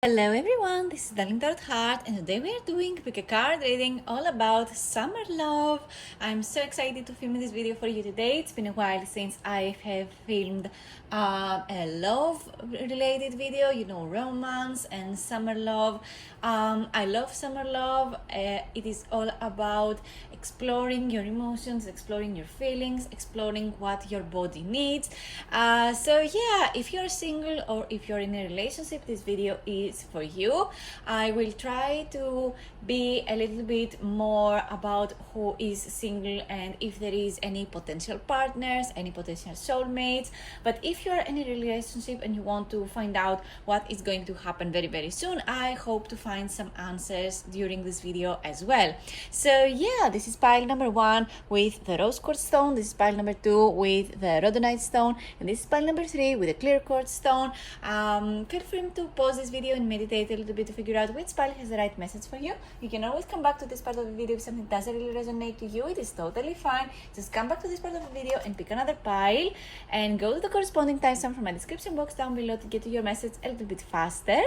Hello everyone, this is Untitled Chapter, and today we are doing a card reading all about summer love. I'm so excited to film this video for you today. It's been a while since I have filmed a love related video, romance and summer love. I love summer love. It is all about exploring your emotions, exploring your feelings, exploring what your body needs. So yeah, if you're single or if you're in a relationship, this video is for you. I will try to be a little bit more about who is single and if there is any potential partners, any potential soulmates. But if you're in a relationship and you want to find out what is going to happen very, very soon, I hope to find some answers during this video as well. So yeah, this is pile number 1 with the rose quartz stone. This is pile number 2 with the rhodonite stone, and this is pile number 3 with the clear quartz stone. Feel free to pause this video and meditate a little bit to figure out which pile has the right message for you. You can always come back to this part of the video if something doesn't really resonate to you. It is totally fine. Just come back to this part of the video and pick another pile and go to the corresponding timestamp from my description box down below to get to your message a little bit faster.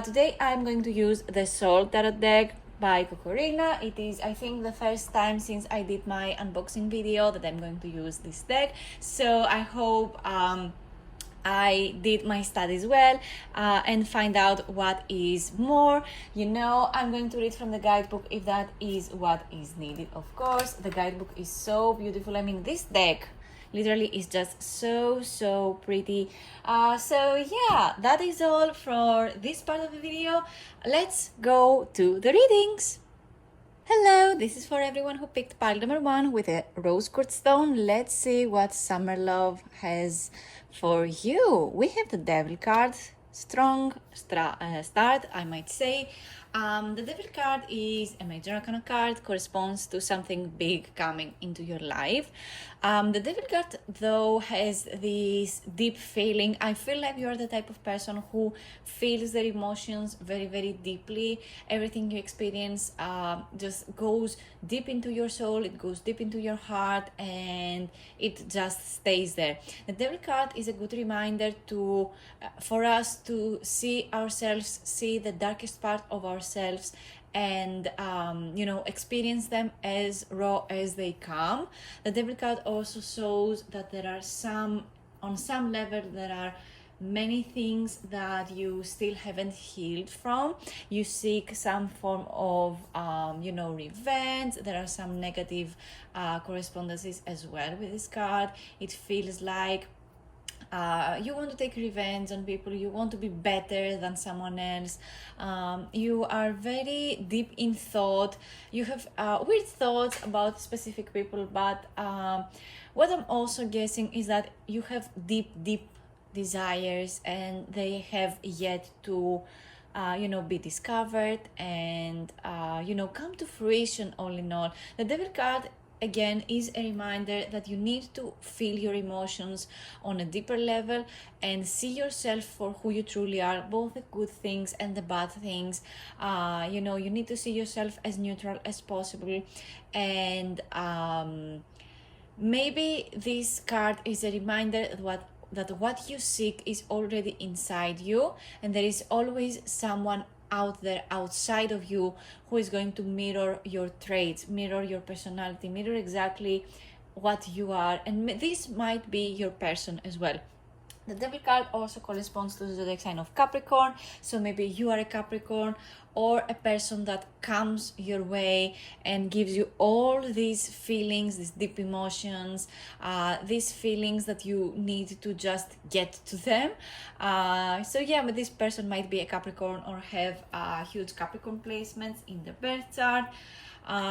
Today I'm going to use the Soul Tarot deck by Cocorina. It is, I think, the first time since I did my unboxing video that I'm going to use this deck. So I hope I did my studies well and find out what is more. I'm going to read from the guidebook if that is what is needed. Of course, the guidebook is so beautiful. I mean, this deck literally is just so pretty. So yeah, that is all for this part of the video. Let's go to the readings. Hello, this is for everyone who picked pile number 1 with a rose quartz stone. Let's see what summer love has for you. We have the Devil card, strong start, I might say. The Devil card is a major arcana card, corresponds to something big coming into your life. The Devil card, though, has this deep feeling. I feel like you're the type of person who feels their emotions very, very deeply. Everything you experience just goes deep into your soul, it goes deep into your heart, and it just stays there. The Devil card is a good reminder for us to see ourselves, see the darkest part of ourselves, and experience them as raw as they come. The Devil card also shows that on some level there are many things that you still haven't healed from. You seek some form of revenge. There are some negative correspondences as well with this card. It feels like you want to take revenge on people, you want to be better than someone else, you are very deep in thought, you have weird thoughts about specific people, but what I'm also guessing is that you have deep desires and they have yet to be discovered and come to fruition. All in all, the Devil card again is a reminder that you need to feel your emotions on a deeper level and see yourself for who you truly are, both the good things and the bad things. You need to see yourself as neutral as possible, and maybe this card is a reminder that what you seek is already inside you, and there is always someone out there outside of you who is going to mirror your traits, mirror your personality, mirror exactly what you are, and this might be your person as well. The Devil card also corresponds to the zodiac sign of Capricorn, so maybe you are a Capricorn or a person that comes your way and gives you all these feelings, these deep emotions, these feelings that you need to just get to them. So yeah, but this person might be a Capricorn or have huge Capricorn placements in the birth chart.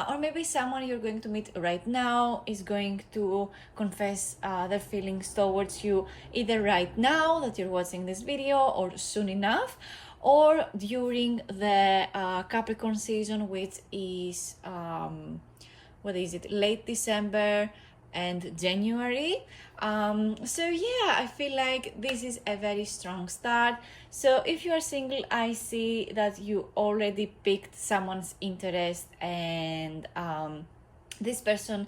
Or maybe someone you're going to meet right now is going to confess their feelings towards you either right now that you're watching this video or soon enough, or during the Capricorn season, which is late December and January. So yeah, I feel like this is a very strong start. So if you are single, I see that you already picked someone's interest, and this person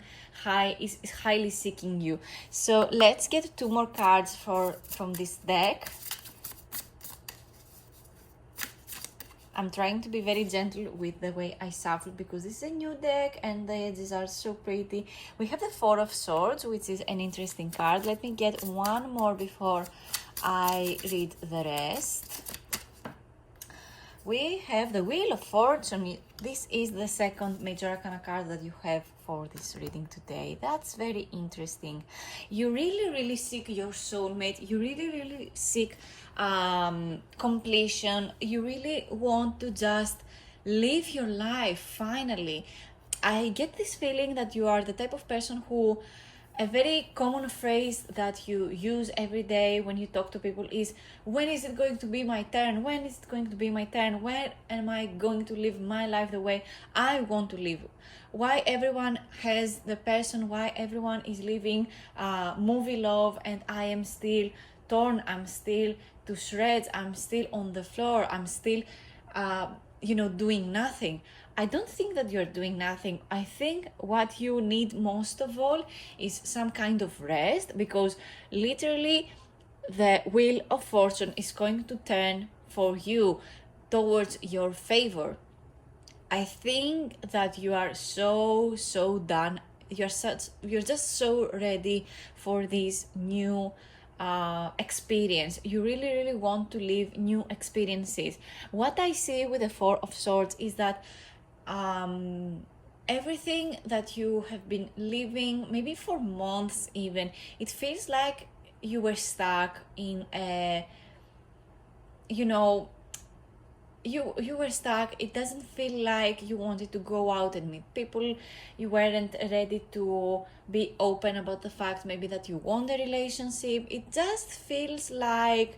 is highly seeking you. So let's get 2 more cards from this deck. I'm trying to be very gentle with the way I shuffle because this is a new deck and the edges are so pretty. We have the Four of Swords, which is an interesting card. Let me get one more before I read the rest. We have the Wheel of Fortune. This is the second major arcana card that you have for this reading today. That's very interesting. You really seek your soulmate. You really seek completion. You really want to just live your life finally. I get this feeling that you are the type of person who, a very common phrase that you use every day when you talk to people is, when is it going to be my turn? When is it going to be my turn? When am I going to live my life the way I want to live? Why everyone has the person, why everyone is living movie love and I am still torn, I'm still to shreds, I'm still on the floor, I'm still, doing nothing. I don't think that you're doing nothing. I think what you need most of all is some kind of rest, because literally the Wheel of Fortune is going to turn for you towards your favor. I think that you are so done. You're just so ready for this new experience. You really want to live new experiences. What I see with the Four of Swords is that everything that you have been living, maybe for months even, it feels like you were stuck in a, you were stuck. It doesn't feel like you wanted to go out and meet people. You weren't ready to be open about the fact maybe that you want a relationship. It just feels like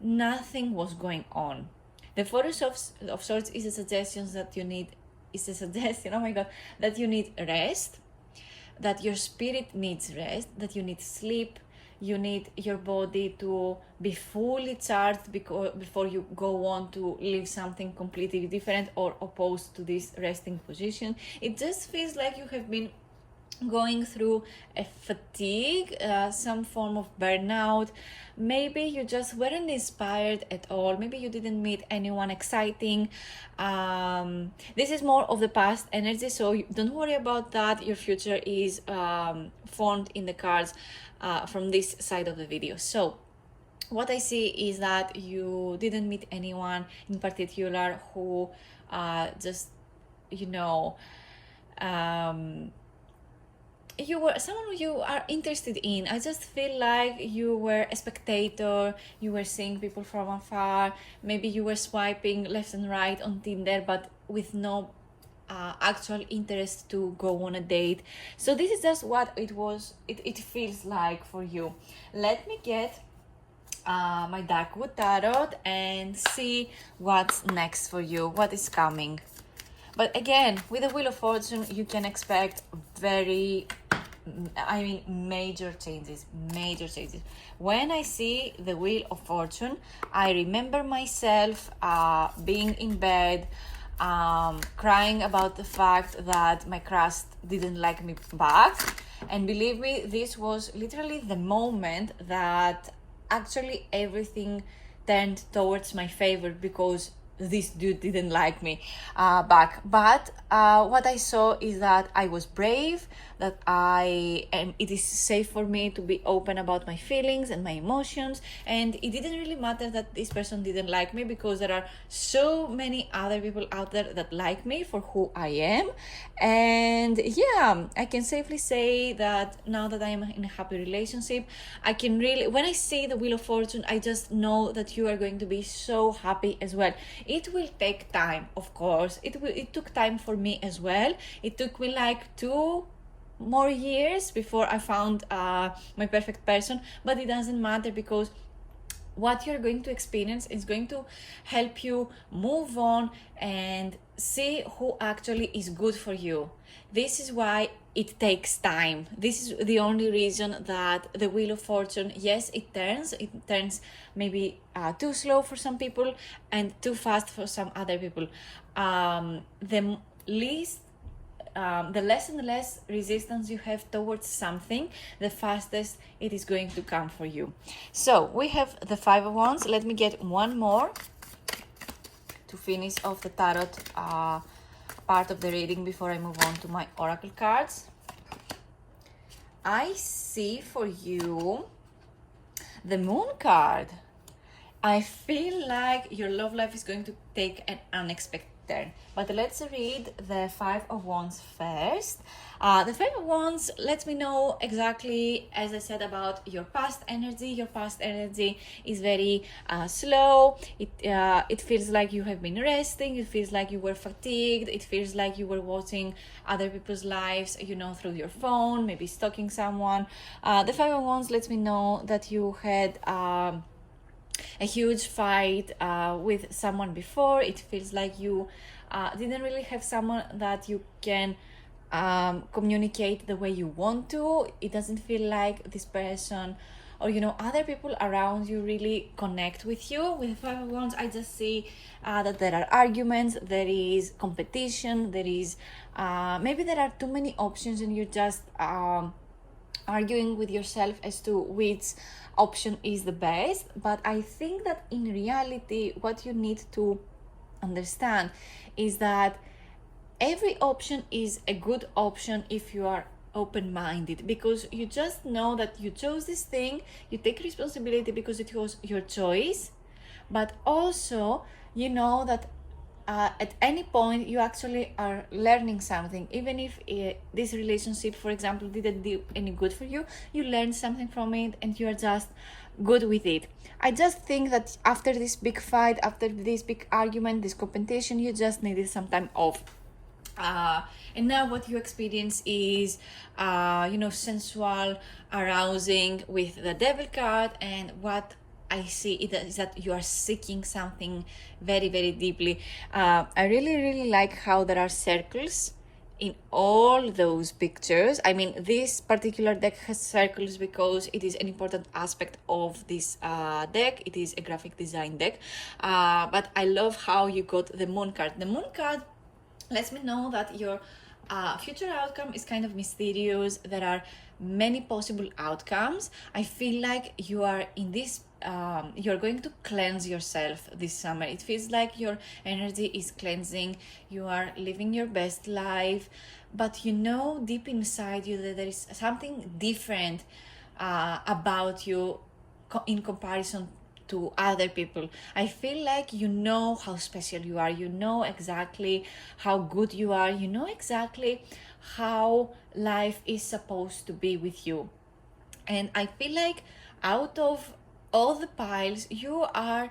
nothing was going on. The Four of Swords is a suggestion that you need, that you need rest, that your spirit needs rest, that you need sleep, you need your body to be fully charged before you go on to live something completely different or opposed to this resting position. It just feels like you have been going through a fatigue, some form of burnout. Maybe you just weren't inspired at all. Maybe you didn't meet anyone exciting. This is more of the past energy, so don't worry about that. Your future is formed in the cards from this side of the video. So what I see is that you didn't meet anyone in particular who you were someone you are interested in. I just feel like you were a spectator, you were seeing people from afar, maybe you were swiping left and right on Tinder, but with no actual interest to go on a date. So this is just what it feels like for you. Let me get my Darkwood Tarot and see what's next for you, what is coming. But again, with the Wheel of Fortune, you can expect major changes. When I see the Wheel of Fortune, I remember myself being in bed, crying about the fact that my crush didn't like me back. And believe me, this was literally the moment that actually everything turned towards my favor, because this dude didn't like me back. But what I saw is that I was brave, that it is safe for me to be open about my feelings and my emotions, and it didn't really matter that this person didn't like me, because there are so many other people out there that like me for who I am. And yeah, I can safely say that now that I am in a happy relationship, I can really, when I see the Wheel of Fortune, I just know that you are going to be so happy as well. It will take time, of course. It took time for me as well. It took me like 2 more years before I found my perfect person, but it doesn't matter, because what you're going to experience is going to help you move on and see who actually is good for you. This is why it takes time. This is the only reason that the Wheel of Fortune, yes, it turns maybe too slow for some people and too fast for some other people. The less and less resistance you have towards something, the fastest it is going to come for you. So we have the Five of Wands. Let me get one more. to finish off the tarot part of the reading before I move on to my oracle cards. I see for you the Moon card. I feel like your love life is going to take an unexpected turn. But let's read the Five of Wands first. The Five of Wands lets me know exactly, as I said, about your past energy. Your past energy is very slow. It feels like you have been resting. It feels like you were fatigued. It feels like you were watching other people's lives, through your phone, maybe stalking someone. The Five of Wands lets me know that you had a huge fight with someone before. It feels like you didn't really have someone that you can communicate the way you want to. It doesn't feel like this person or other people around you really connect with you. With Five of Wands, I just see that there are arguments, there is competition, there is maybe there are too many options and you're just arguing with yourself as to which option is the best. But I think that in reality, what you need to understand is that every option is a good option if you are open-minded, because you just know that you chose this thing, you take responsibility because it was your choice, but also you know that at any point you actually are learning something. Even if this relationship, for example, didn't do any good for you, you learned something from it and you are just good with it. I just think that after this big fight, after this big argument, this competition, you just needed some time off. And now what you experience is sensual arousing with the Devil card, and what I see is that you are seeking something very, very deeply. I really like how there are circles in all those pictures. I mean, this particular deck has circles because it is an important aspect of this deck. It is a graphic design deck. But I love how you got the Moon card. The Moon card lets me know that your future outcome is kind of mysterious. There are many possible outcomes. I feel like you are in this you're going to cleanse yourself this summer. It feels like your energy is cleansing. You are living your best life, but deep inside you that there is something different about you in comparison to other people. I feel like you know how special you are. You know exactly how good you are. You know exactly how life is supposed to be with you. And I feel like out of all the piles, you are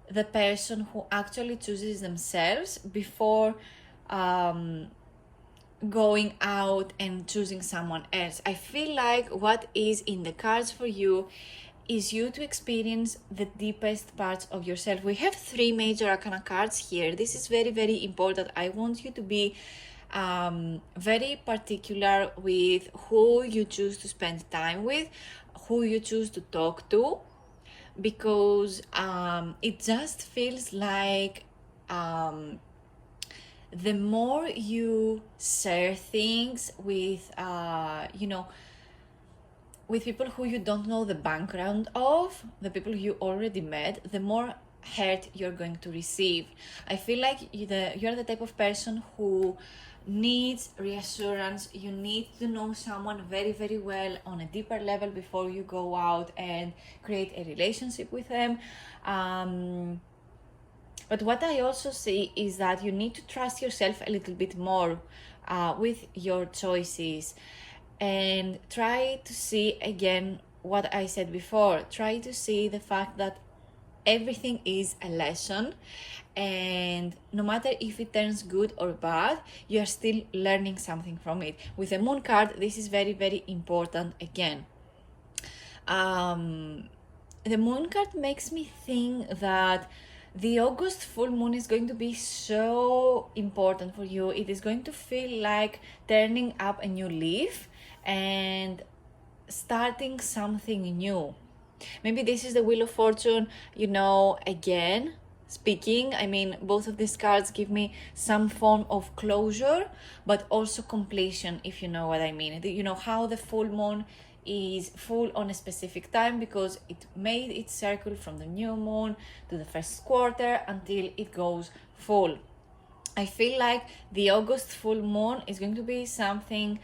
the person who actually chooses themselves before going out and choosing someone else. I feel like what is in the cards for you is you to experience the deepest parts of yourself. We have 3 major arcana cards here. This is very, very important. I want you to be very particular with who you choose to spend time with, who you choose to talk to, because it just feels like the more you share things with with people who you don't know the background of, the people you already met, the more hurt you're going to receive. I feel like you're the type of person who needs reassurance. You need to know someone very, very well on a deeper level before you go out and create a relationship with them. But what I also see is that you need to trust yourself a little bit more with your choices, and try to see again what I said before. Try to see the fact that everything is a lesson, and no matter if it turns good or bad, you are still learning something from it. With the Moon card, this is very, very important again. The Moon card makes me think that the August full moon is going to be so important for you. It is going to feel like turning up a new leaf and starting something new. Maybe this is the Wheel of Fortune, again speaking. I mean, both of these cards give me some form of closure, but also completion, if you know what I mean. How the full moon is full on a specific time because it made its circle from the new moon to the first quarter until it goes full. I feel like the August full moon is going to be something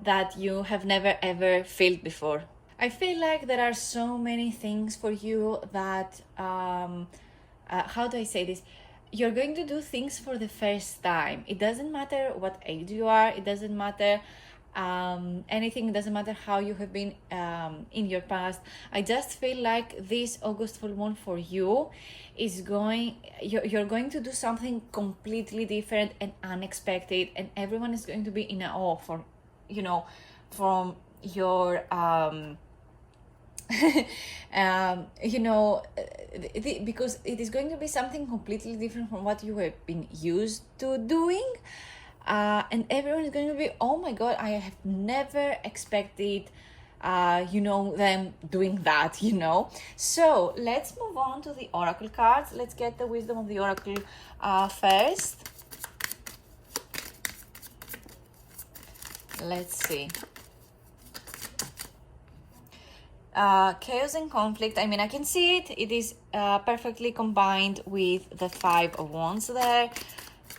that you have never ever felt before. I feel like there are so many things for you that, how do I say this? You're going to do things for the first time. It doesn't matter what age you are, it doesn't matter anything, it doesn't matter how you have been in your past. I just feel like this August full moon for you is you're going to do something completely different and unexpected, and everyone is going to be in awe for, from your because it is going to be something completely different from what you have been used to doing, and everyone is going to be, oh my god, I have never expected them doing that. So let's move on to the oracle cards. Let's get the wisdom of the oracle first. Let's see. Chaos and conflict. I mean, I can see it. It is perfectly combined with the Five of Wands there.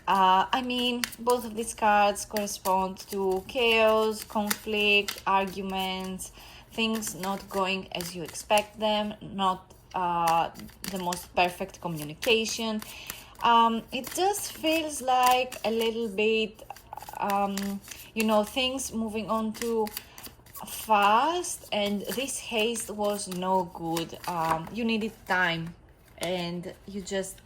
I mean, both of these cards correspond to chaos, conflict, arguments, things not going as you expect them, not the most perfect communication. It just feels like a little bit, things moving on to fast, and this haste was no good. You needed time and you just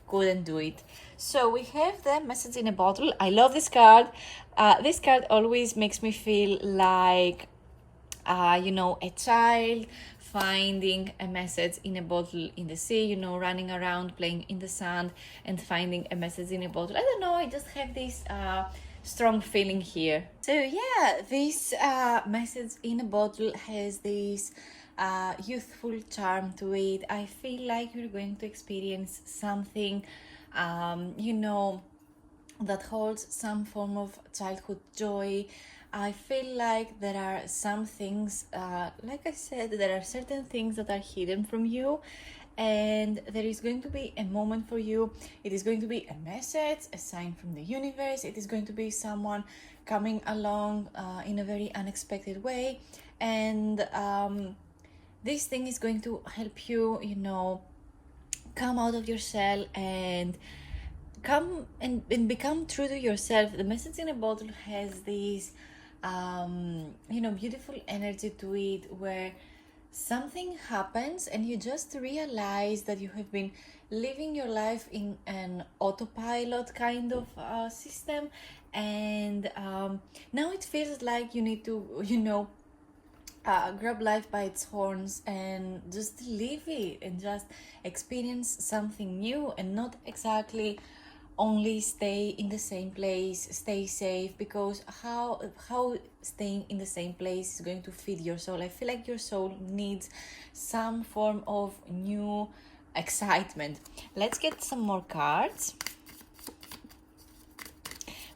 couldn't do it. So we have the message in a bottle. I love this card. This card always makes me feel like a child finding a message in a bottle in the sea, running around playing in the sand and finding a message in a bottle. I don't know, I just have this strong feeling here. So yeah, this message in a bottle has this youthful charm to it. I feel like you're going to experience something that holds some form of childhood joy. I feel like there are some things, like I said, there are certain things that are hidden from you, and there is going to be a moment for you. It is going to be a message, a sign from the universe. It is going to be someone coming along in a very unexpected way, and this thing is going to help you, come out of your shell and come and become true to yourself. The message in a bottle has this beautiful energy to it, where something happens and you just realize that you have been living your life in an autopilot kind of system, and now it feels like you need to grab life by its horns and just live it and just experience something new, and not exactly only stay in the same place, stay safe, because how staying in the same place is going to feed your soul. I feel like your soul needs some form of new excitement. Let's get some more cards.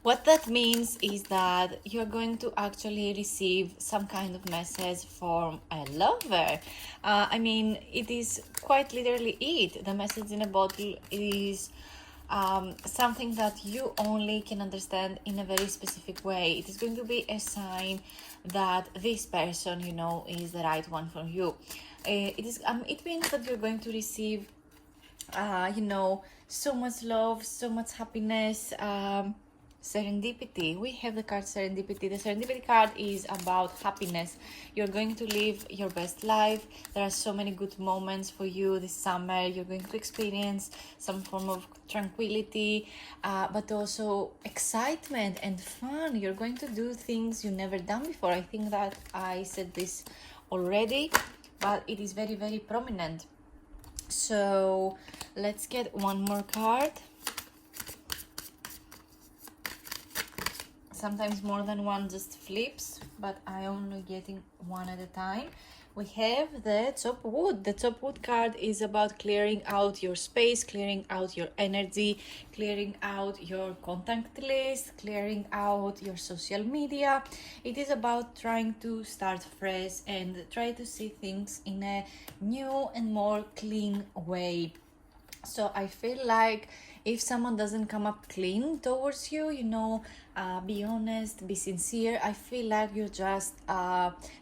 What that means is that you're going to actually receive some kind of message from a lover. I mean, it is quite literally it. The message in a bottle is something that you only can understand in a very specific way. It is going to be a sign that this person, is the right one for you. It means that you're going to receive, so much love, so much happiness, serendipity. We have the card serendipity. The serendipity card is about happiness. You're going to live your best life. There are so many good moments for you this summer. You're going to experience some form of tranquility, but also excitement and fun. You're going to do things you never done before. I think that I said this already, but it is very, very prominent. So let's get one more card. Sometimes more than one just flips, but I only getting one at a time. we have the top wood. The top wood card is about clearing out your space, clearing out your energy, clearing out your contact list, clearing out your social media. It is about trying to start fresh and try to see things in a new and more clean way. So I feel like if someone doesn't come up clean towards you, be honest, be sincere, I feel like you're just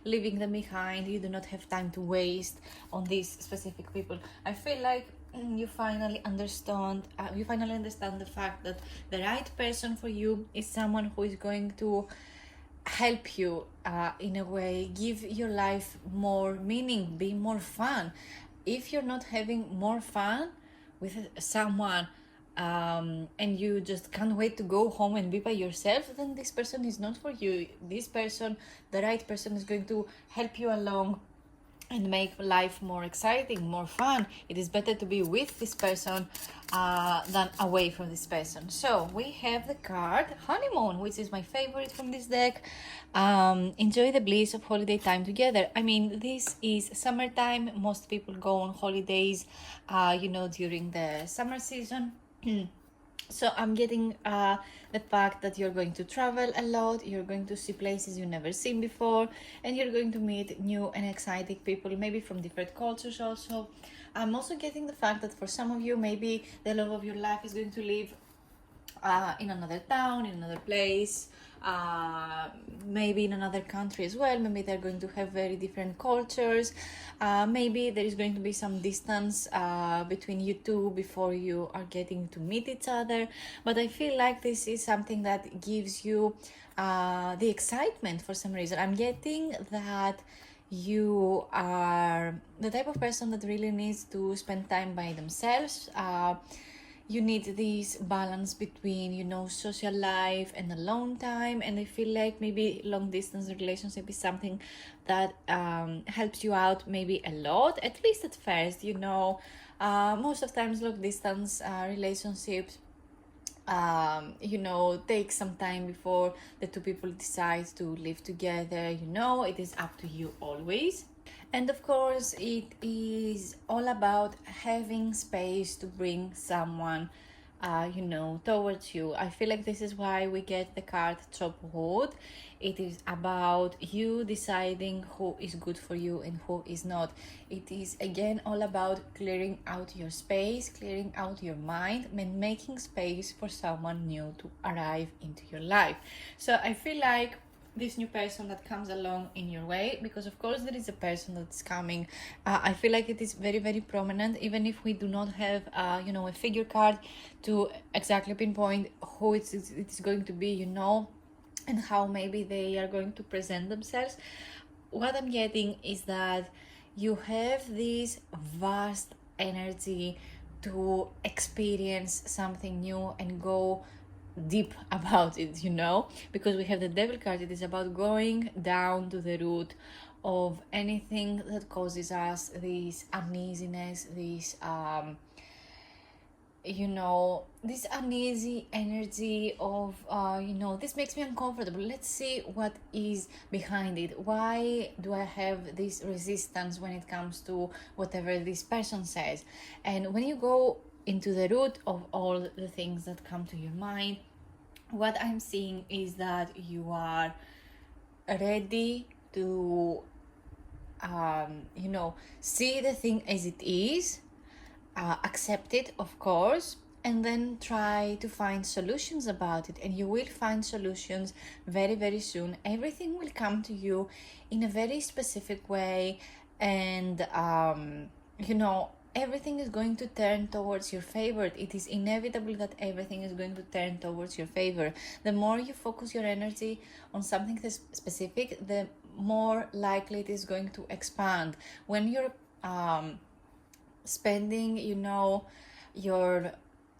leaving them behind. You do not have time to waste on these specific people. I feel like you finally understand the fact that the right person for you is someone who is going to help you in a way, give your life more meaning, be more fun. If you're not having more fun with someone, and you just can't wait to go home and be by yourself, then this person is not for you. This person, the right person, is going to help you along and make life more exciting, more fun. It is better to be with this person than away from this person. So we have the card Honeymoon, which is my favorite from this deck. Enjoy the bliss of holiday time together. I mean, this is summertime. Most people go on holidays, during the summer season. So I'm getting the fact that you're going to travel a lot, you're going to see places you've never seen before, and you're going to meet new and exciting people, maybe from different cultures also. I'm also getting the fact that for some of you, maybe the love of your life is going to live in another town, in another place, maybe in another country as well. Maybe they're going to have very different cultures. Maybe there is going to be some distance between you two before you are getting to meet each other. But I feel like this is something that gives you the excitement for some reason. I'm getting that you are the type of person that really needs to spend time by themselves. You need this balance between social life and alone time, and I feel like maybe long distance relationship is something that helps you out maybe a lot, at least at first. Most of times long distance relationships take some time before the two people decide to live together. It is up to you always. And of course, it is all about having space to bring someone, towards you. I feel like this is why we get the card Top Wood. It is about you deciding who is good for you and who is not. It is again all about clearing out your space, clearing out your mind, and making space for someone new to arrive into your life. So I feel like this new person that comes along in your way, because of course there is a person that's coming. I feel like it is very, very prominent, even if we do not have a figure card to exactly pinpoint who it is going to be, and how maybe they are going to present themselves. What I'm getting is that you have this vast energy to experience something new and go deep about it, because we have the Devil card. It is about going down to the root of anything that causes us this uneasiness, this this uneasy energy of this makes me uncomfortable. Let's see what is behind it. Why do I have this resistance when it comes to whatever this person says? And when you go into the root of all the things that come to your mind, what I'm seeing is that you are ready to see the thing as it is, accept it, of course, and then try to find solutions about it. And you will find solutions very, very soon. Everything will come to you in a very specific way, and everything is going to turn towards your favor. It is inevitable that everything is going to turn towards your favor. The more you focus your energy on something specific, the more likely it is going to expand. When you're spending your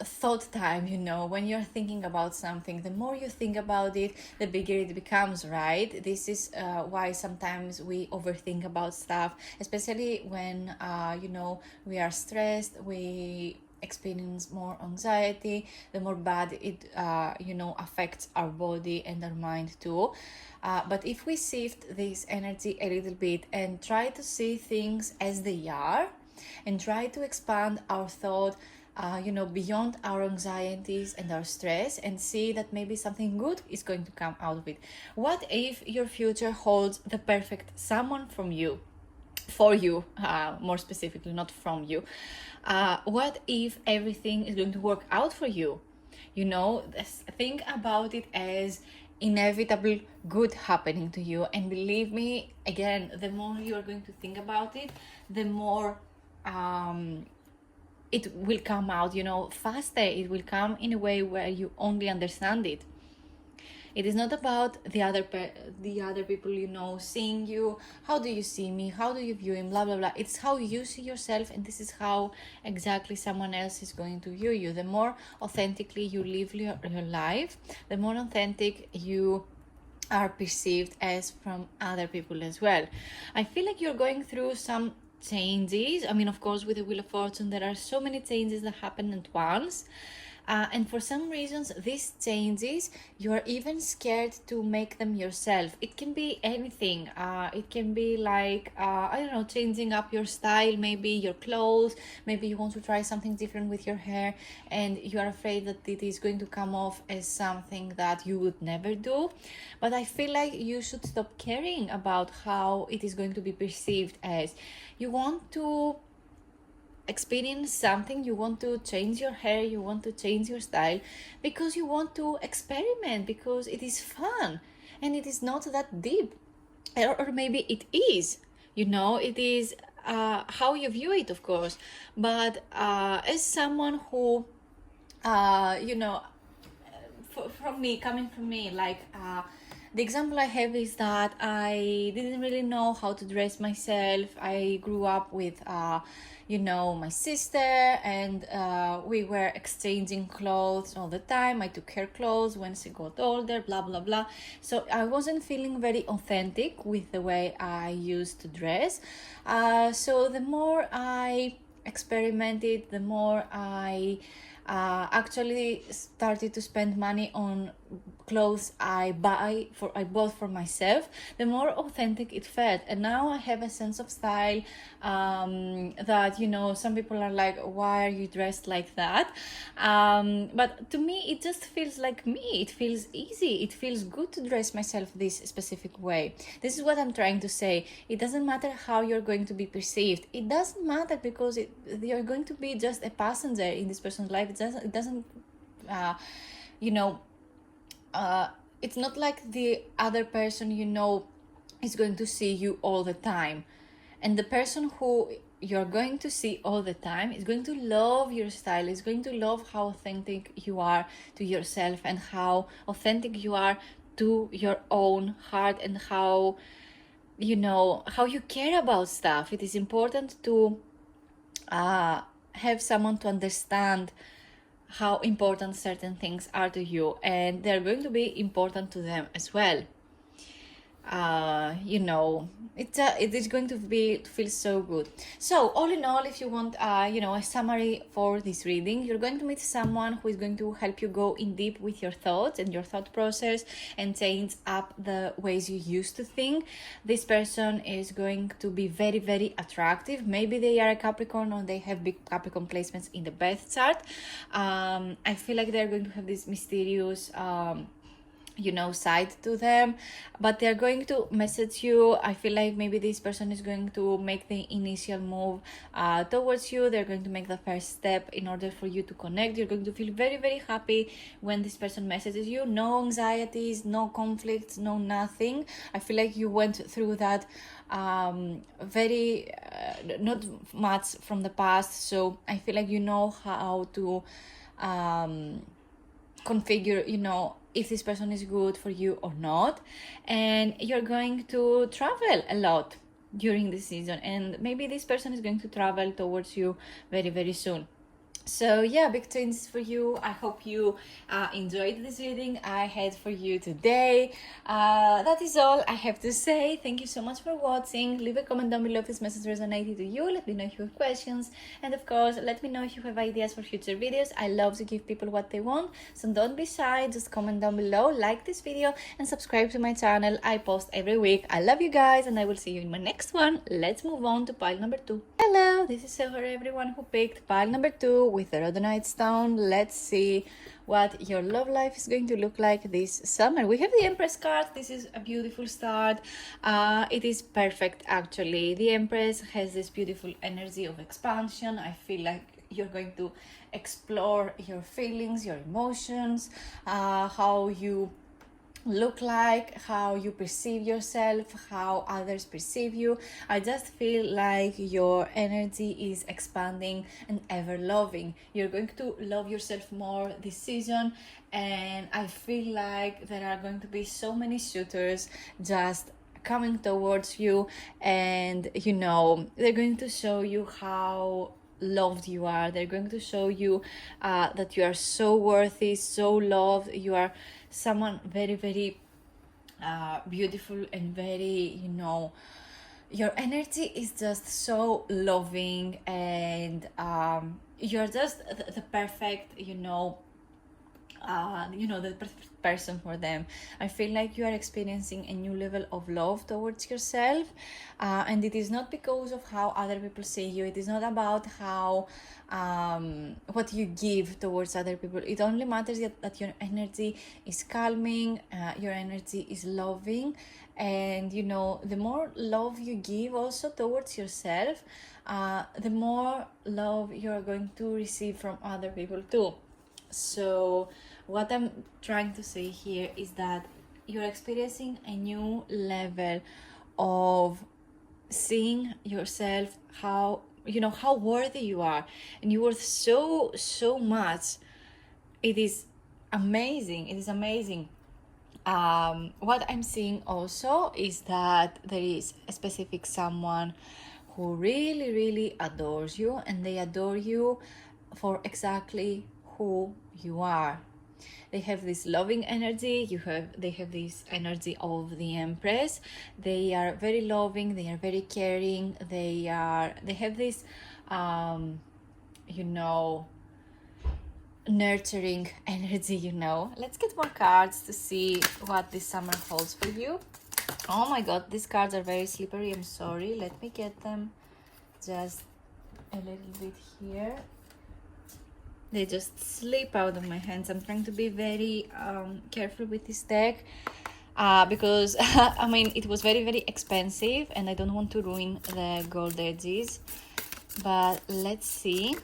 thought time, when you're thinking about something, the more you think about it, the bigger it becomes, right? This is why sometimes we overthink about stuff, especially when we are stressed. We experience more anxiety, the more bad it affects our body and our mind too. But if we shift this energy a little bit and try to see things as they are, and try to expand our thought beyond our anxieties and our stress, and see that maybe something good is going to come out of it. What if your future holds the perfect someone for you, more specifically, not from you? What if everything is going to work out for you? Think about it as inevitable good happening to you, and believe me, again, the more you are going to think about it, the more it will come out, faster. It will come in a way where you only understand it. It is not about the other people, seeing you. How do you see me? How do you view him? Blah, blah, blah. It's how you see yourself, and this is how exactly someone else is going to view you. The more authentically you live your life, the more authentic you are perceived as from other people as well. I feel like you're going through some changes. I mean, of course, with the Wheel of Fortune, there are so many changes that happen at once. And for some reasons, these changes, you are even scared to make them yourself. It can be anything. It can be like, changing up your style, maybe your clothes. Maybe you want to try something different with your hair, and you are afraid that it is going to come off as something that you would never do. But I feel like you should stop caring about how it is going to be perceived as. You want to experience something, you want to change your hair, you want to change your style because you want to experiment, because it is fun and it is not that deep, or maybe it is, it is how you view it, of course. But as someone who coming from me, like the example I have is that I didn't really know how to dress myself. I grew up with my sister, and we were exchanging clothes all the time. I took her clothes when she got older, blah, blah, blah. So I wasn't feeling very authentic with the way I used to dress. So the more I experimented, the more I actually started to spend money on clothes I bought for myself, the more authentic it felt. And now I have a sense of style that some people are like, why are you dressed like that? But to me, it just feels like me. It feels easy. It feels good to dress myself this specific way. This is what I'm trying to say. It doesn't matter how you're going to be perceived. It doesn't matter, because you're going to be just a passenger in this person's life. It doesn't it's not like the other person is going to see you all the time. And the person who you're going to see all the time is going to love your style, is going to love how authentic you are to yourself, and how authentic you are to your own heart, and how you care about stuff. It is important to have someone to understand how important certain things are to you, and they're going to be important to them as well. It is going to feel so good. So all in all, if you want a summary for this reading, you're going to meet someone who is going to help you go in deep with your thoughts and your thought process, and change up the ways you used to think. This person is going to be very, very attractive. Maybe they are a Capricorn, or they have big Capricorn placements in the birth chart. I feel like they're going to have this mysterious side to them, but they're going to message you. I feel like maybe this person is going to make the initial move towards you. They're going to make the first step in order for you to connect. You're going to feel very, very happy when this person messages you. No anxieties, no conflicts, no nothing. I feel like you went through that very not much from the past, so I feel like you know how to configure if this person is good for you or not. And you're going to travel a lot during this season, and maybe this person is going to travel towards you very, very soon. So yeah, big changes for you. I hope you enjoyed this reading I had for you today. That is all I have to say. Thank you so much for watching. Leave a comment down below if this message resonated to you. Let me know if you have questions, and of course let me know if you have ideas for future videos. I love to give people what they want, so don't be shy. Just comment down below, like this video, and subscribe to my channel. I post every week. I love you guys, and I will see you in my next one. Let's move on to pile number 2. Hello, this is so for everyone who picked pile number 2 with the rhodonite stone. Let's see what your love life is going to look like this summer. We have the Empress card. This is a beautiful start. It is perfect actually. The Empress has this beautiful energy of expansion. I feel like you're going to explore your feelings, your emotions, how you look like, how you perceive yourself, how others perceive you. I just feel like your energy is expanding and ever loving. You're going to love yourself more this season, and I feel like there are going to be so many suitors just coming towards you, and you know, they're going to show you how loved you are. They're going to show you that you are so worthy, so loved. You are someone very, very beautiful and very, you know, your energy is just so loving, and you're just the perfect, the perfect person for them. I feel like you are experiencing a new level of love towards yourself, and it is not because of how other people see you. It is not about how what you give towards other people. It only matters that your energy is calming, your energy is loving, and you know, the more love you give also towards yourself, the more love you are going to receive from other people too. So what I'm trying to say here is that you're experiencing a new level of seeing yourself, how, you know, how worthy you are, and you worth so much. It is amazing. It is amazing. What I'm seeing also is that there is a specific someone who really adores you, and they adore you for exactly who you are. They have this loving energy. They have this energy of the Empress. They are very loving, they are very caring, they have this you know, nurturing energy, you know. Let's get more cards to see what this summer holds for you. Oh my god, these cards are very slippery. I'm sorry. Let me get them just a little bit here. They just slip out of my hands. I'm trying to be very careful with this deck because I mean, it was very expensive, and I don't want to ruin the gold edges. But let's see.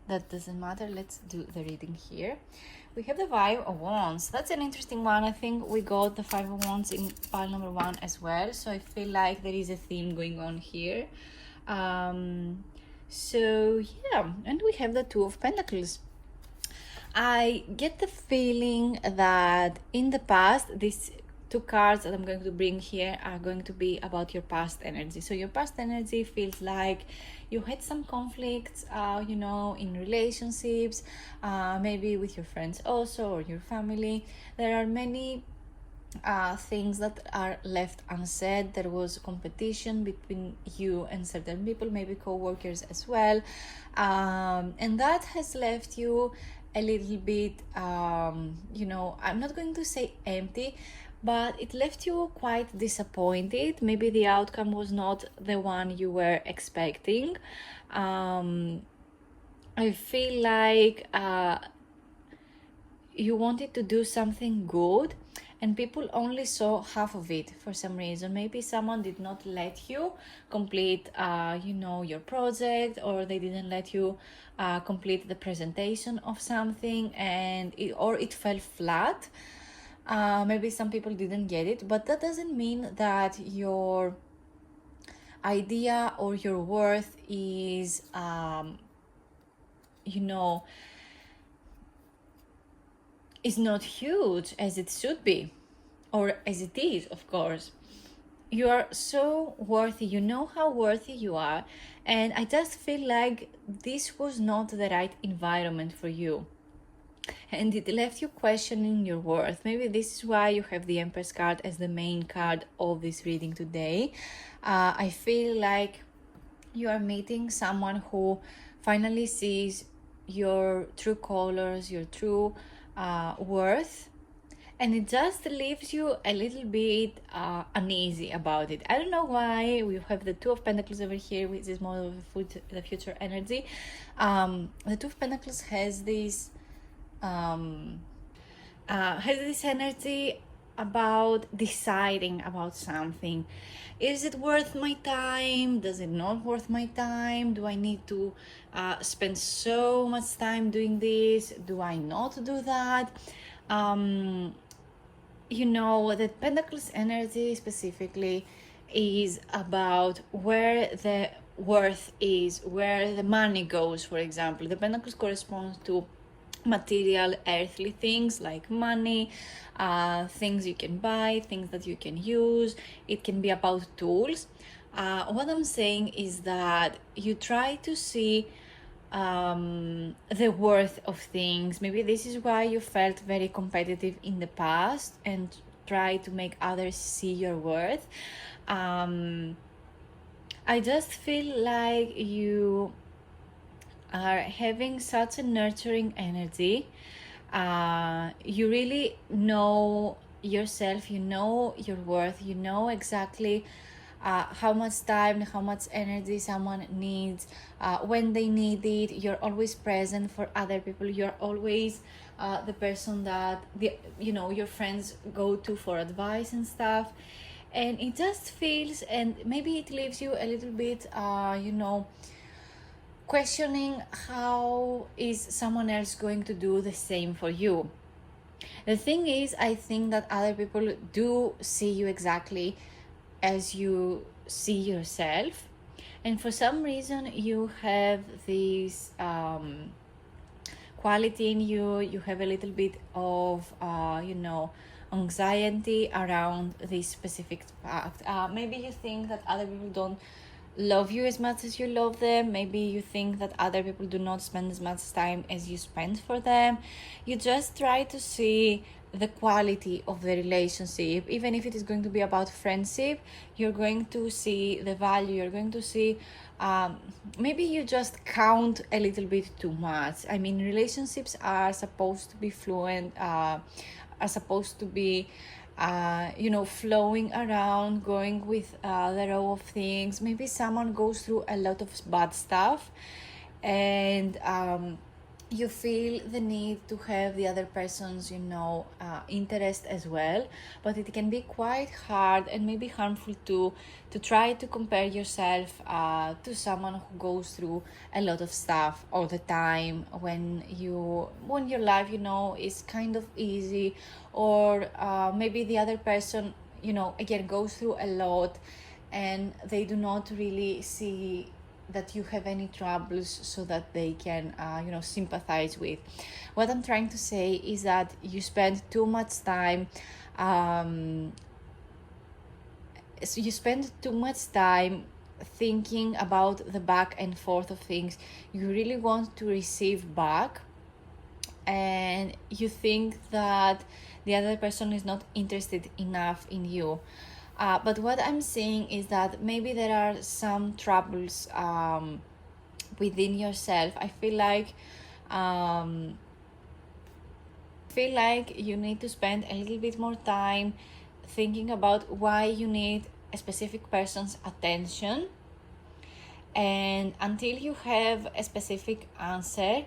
That doesn't matter. Let's do the reading here. We have the Five of Wands. That's an interesting one. I think we got the Five of Wands in pile number 1 as well. So I feel like there is a theme going on here. So yeah, and we have the Two of Pentacles. I get the feeling that in the past, these two cards that I'm going to bring here are going to be about your past energy. So your past energy feels like you had some conflicts, you know, in relationships, maybe with your friends also, or your family. There are many things that are left unsaid. There was competition between you and certain people, maybe co-workers as well, and that has left you a little bit you know, I'm not going to say empty, but it left you quite disappointed. Maybe the outcome was not the one you were expecting. I feel like you wanted to do something good, and people only saw half of it for some reason. Maybe someone did not let you complete you know, your project, or they didn't let you complete the presentation of something, and it fell flat. Maybe some people didn't get it, but that doesn't mean that your idea or your worth is you know, is not huge as it should be, or as it is, of course. You are so worthy. You know how worthy you are. And I just feel like this was not the right environment for you. And it left you questioning your worth. Maybe this is why you have the Empress card as the main card of this reading today. I feel like you are meeting someone who finally sees your true colors, your true worth, and it just leaves you a little bit uneasy about it. I don't know why. We have the Two of Pentacles over here, which is more of the future energy. The Two of Pentacles has this energy about deciding about something. Is it worth my time? Does it not worth my time? Do I need to spend so much time doing this? Do I not do that? The Pentacles energy specifically is about where the worth is, where the money goes, for example. The Pentacles corresponds to material, earthly things like money, things you can buy, things that you can use. It can be about tools. What I'm saying is that you try to see the worth of things. Maybe this is why you felt very competitive in the past and try to make others see your worth. I just feel like you are having such a nurturing energy. You really know yourself, you know your worth, you know exactly how much time, how much energy someone needs, when they need it. You're always present for other people. You're always the person that your friends go to for advice and stuff. And it just feels, and maybe it leaves you a little bit, questioning how is someone else going to do the same for you. The thing is, I think that other people do see you exactly as you see yourself, and for some reason you have this quality in you. You have a little bit of anxiety around this specific fact. Maybe you think that other people don't love you as much as you love them. Maybe you think that other people do not spend as much time as you spend for them. You just try to see the quality of the relationship. Even if it is going to be about friendship, you're going to see the value. You're going to see, maybe you just count a little bit too much. I mean, relationships are supposed to be fluent, are supposed to be flowing around, going with the row of things. Maybe someone goes through a lot of bad stuff, and you feel the need to have the other person's interest as well. But it can be quite hard and maybe harmful to try to compare yourself to someone who goes through a lot of stuff all the time, when your life is kind of easy, or maybe the other person again goes through a lot and they do not really see that you have any troubles, so that they can sympathize with. What I'm trying to say is that you spend too much time thinking about the back and forth of things you really want to receive back, and you think that the other person is not interested enough in you. But what I'm saying is that maybe there are some troubles within yourself. I feel like you need to spend a little bit more time thinking about why you need a specific person's attention. And until you have a specific answer,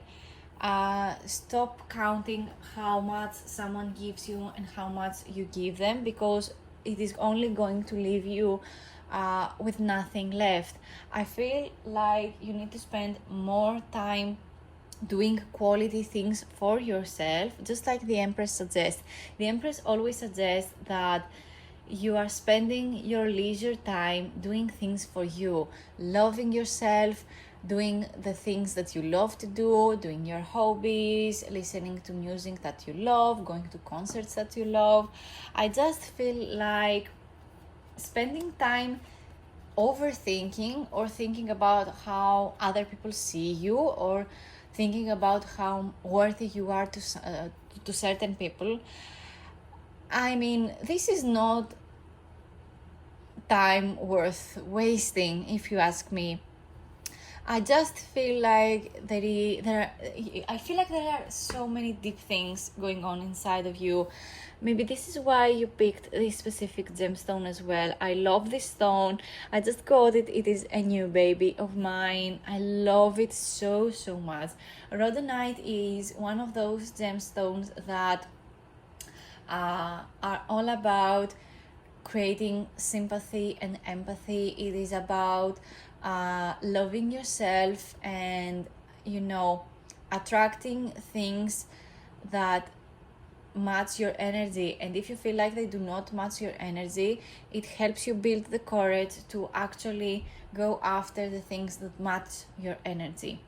stop counting how much someone gives you and how much you give them, because it is only going to leave you with nothing left. I feel like you need to spend more time doing quality things for yourself, just like the Empress suggests. The Empress always suggests that you are spending your leisure time doing things for you, loving yourself, doing the things that you love to do, doing your hobbies, listening to music that you love, going to concerts that you love. I just feel like spending time overthinking or thinking about how other people see you, or thinking about how worthy you are to certain people. I mean, this is not time worth wasting, if you ask me. I just feel like I feel like there are so many deep things going on inside of you. Maybe this is why you picked this specific gemstone as well. I love this stone. I just got it. It is a new baby of mine. I love it so, so much. Rhodonite is one of those gemstones that are all about creating sympathy and empathy. It is about loving yourself and, attracting things that match your energy. And if you feel like they do not match your energy, it helps you build the courage to actually go after the things that match your energy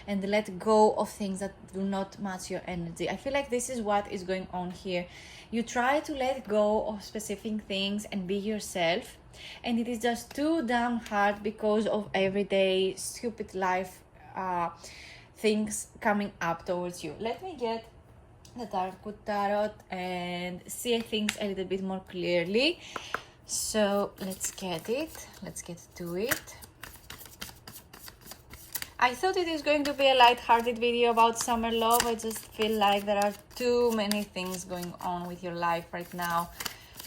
and let go of things that do not match your energy. I feel like this is what is going on here. You try to let go of specific things and be yourself, and it is just too damn hard because of everyday stupid life things coming up towards you. Let me get the Darkwood Tarot and see things a little bit more clearly. So let's get to it. I thought it is going to be a light-hearted video about summer love. I just feel like there are too many things going on with your life right now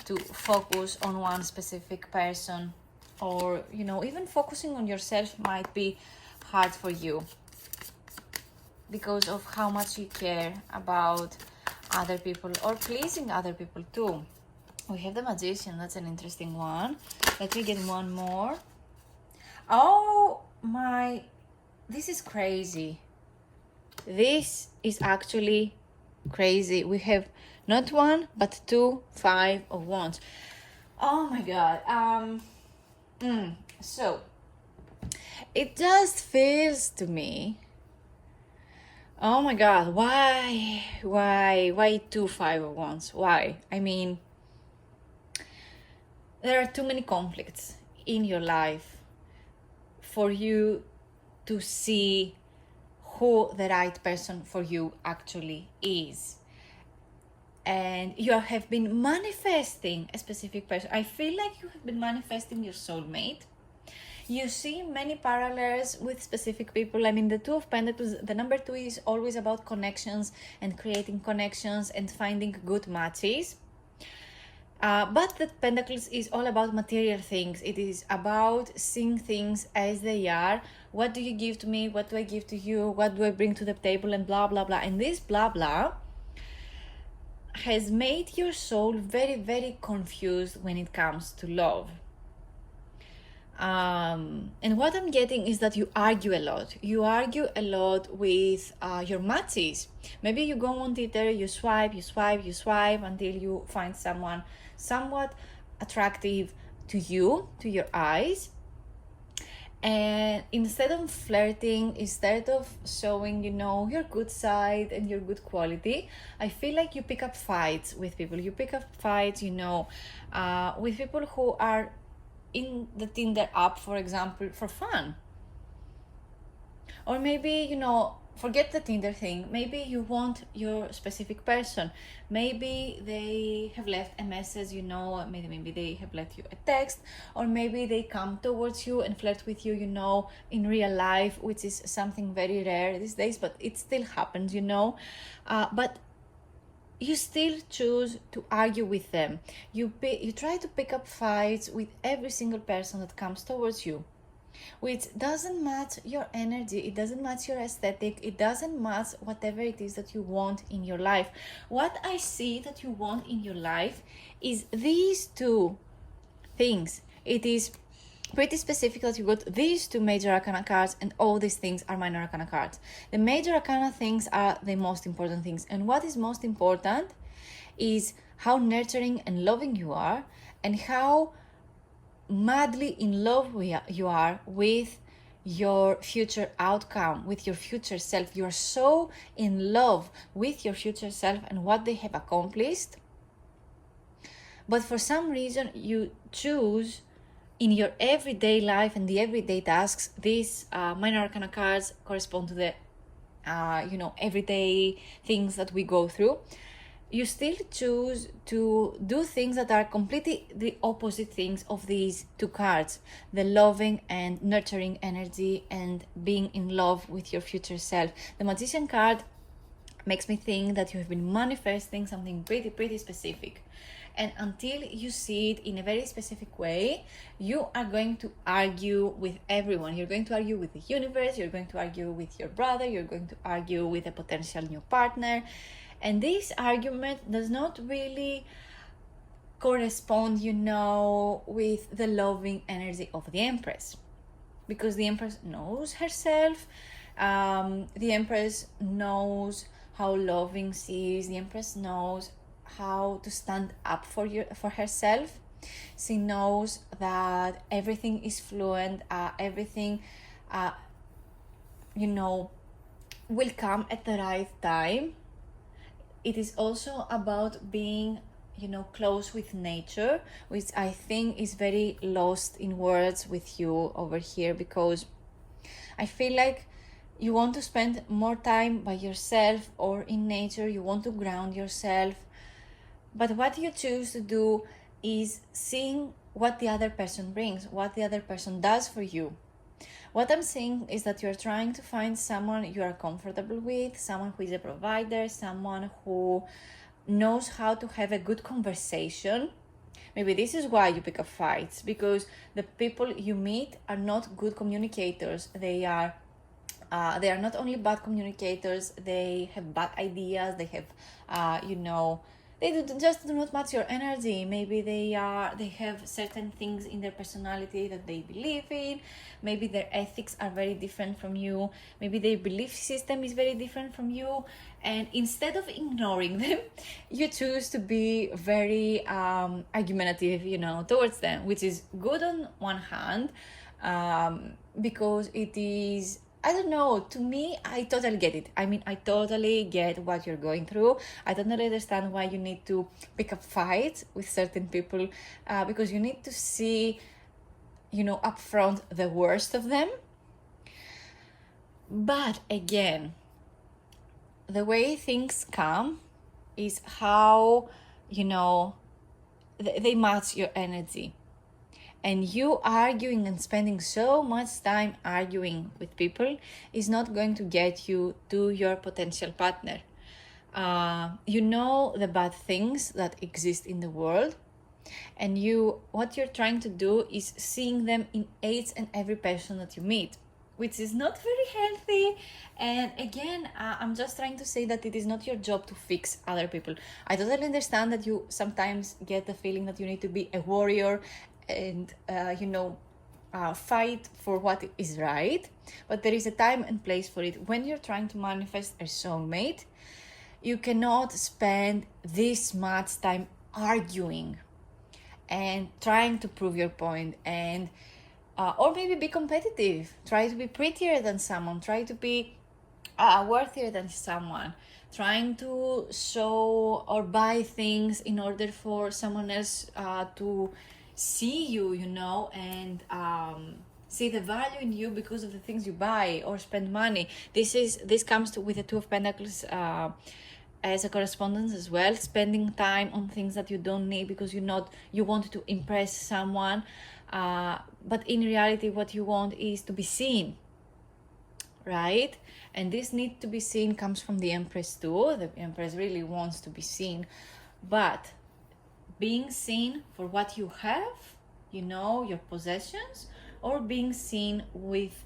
to focus on one specific person, or even focusing on yourself might be hard for you because of how much you care about other people or pleasing other people too. We have the Magician. That's an interesting one. Let me get one more. Oh my, this is crazy. This is actually crazy. We have not one but two 5 of Wands. Oh my god. So it just feels to me, oh my god, why two 5 of Wands? Why? I mean, there are too many conflicts in your life for you to see who the right person for you actually is. And you have been manifesting a specific person. I feel like you have been manifesting your soulmate. You see many parallels with specific people. I mean, the Two of Pentacles, the number 2 is always about connections and creating connections and finding good matches. But the Pentacles is all about material things. It is about seeing things as they are. What do you give to me? What do I give to you? What do I bring to the table? And blah, blah, blah. And this blah, blah has made your soul very, very confused when it comes to love. And what I'm getting is that you argue a lot. You argue a lot with your matches. Maybe you go on Twitter, you swipe until you find someone somewhat attractive to you, to your eyes. And instead of flirting, instead of showing, your good side and your good quality, I feel like you pick up fights with people. You pick up fights, with people who are in the Tinder app, for example, for fun. Or maybe, forget the Tinder thing. Maybe you want your specific person. Maybe they have left a message, maybe they have left you a text, or maybe they come towards you and flirt with you, in real life, which is something very rare these days, but it still happens, but you still choose to argue with them. You try to pick up fights with every single person that comes towards you, which doesn't match your energy, it doesn't match your aesthetic, it doesn't match whatever it is that you want in your life. What I see that you want in your life is these two things. It is pretty specific that you got these two major arcana cards, and all these things are minor arcana cards. The major arcana things are the most important things, and what is most important is how nurturing and loving you are, and how madly in love you are with your future outcome, with your future self. You are so in love with your future self and what they have accomplished. But for some reason, you choose in your everyday life and the everyday tasks, these minor arcana cards correspond to the everyday things that we go through. You still choose to do things that are completely the opposite things of these two cards, the loving and nurturing energy and being in love with your future self. The Magician card makes me think that you have been manifesting something pretty specific, and until you see it in a very specific way, you are going to argue with everyone. You're going to argue with the universe, you're going to argue with your brother, you're going to argue with a potential new partner, and this argument does not really correspond, with the loving energy of the Empress, because the Empress knows herself. The Empress knows how loving she is. The Empress knows how to stand up for herself. She knows that everything is fluent. Everything, will come at the right time. It is also about being, close with nature, which I think is very lost in words with you over here, because I feel like you want to spend more time by yourself or in nature. You want to ground yourself. But what you choose to do is seeing what the other person brings, what the other person does for you. What I'm saying is that you're trying to find someone you are comfortable with, someone who is a provider, someone who knows how to have a good conversation. Maybe this is why you pick up fights, because the people you meet are not good communicators. They are not only bad communicators, they have bad ideas, they have, they just do not match your energy. Maybe they have certain things in their personality that they believe in. Maybe their ethics are very different from you. Maybe their belief system is very different from you. And instead of ignoring them, you choose to be very argumentative, towards them, which is good on one hand, because it is, I don't know, to me, I totally get it. I mean, I totally get what you're going through. I totally understand why you need to pick up fights with certain people, because you need to see, up front the worst of them. But again, the way things come is how, they match your energy. And you arguing and spending so much time arguing with people is not going to get you to your potential partner. You know the bad things that exist in the world, and what you're trying to do is seeing them in each and every person that you meet, which is not very healthy. And again, I'm just trying to say that it is not your job to fix other people. I totally understand that you sometimes get the feeling that you need to be a warrior and fight for what is right, but there is a time and place for it. When you're trying to manifest a soulmate, you cannot spend this much time arguing and trying to prove your point, and or maybe be competitive, try to be prettier than someone, try to be worthier than someone, trying to show or buy things in order for someone else to see you, and see the value in you because of the things you buy or spend money. This comes with the Two of Pentacles as a correspondence as well, spending time on things that you don't need because you want to impress someone, but in reality what you want is to be seen, right? And this need to be seen comes from the Empress too. The Empress really wants to be seen, but being seen for what you have, your possessions, or being seen with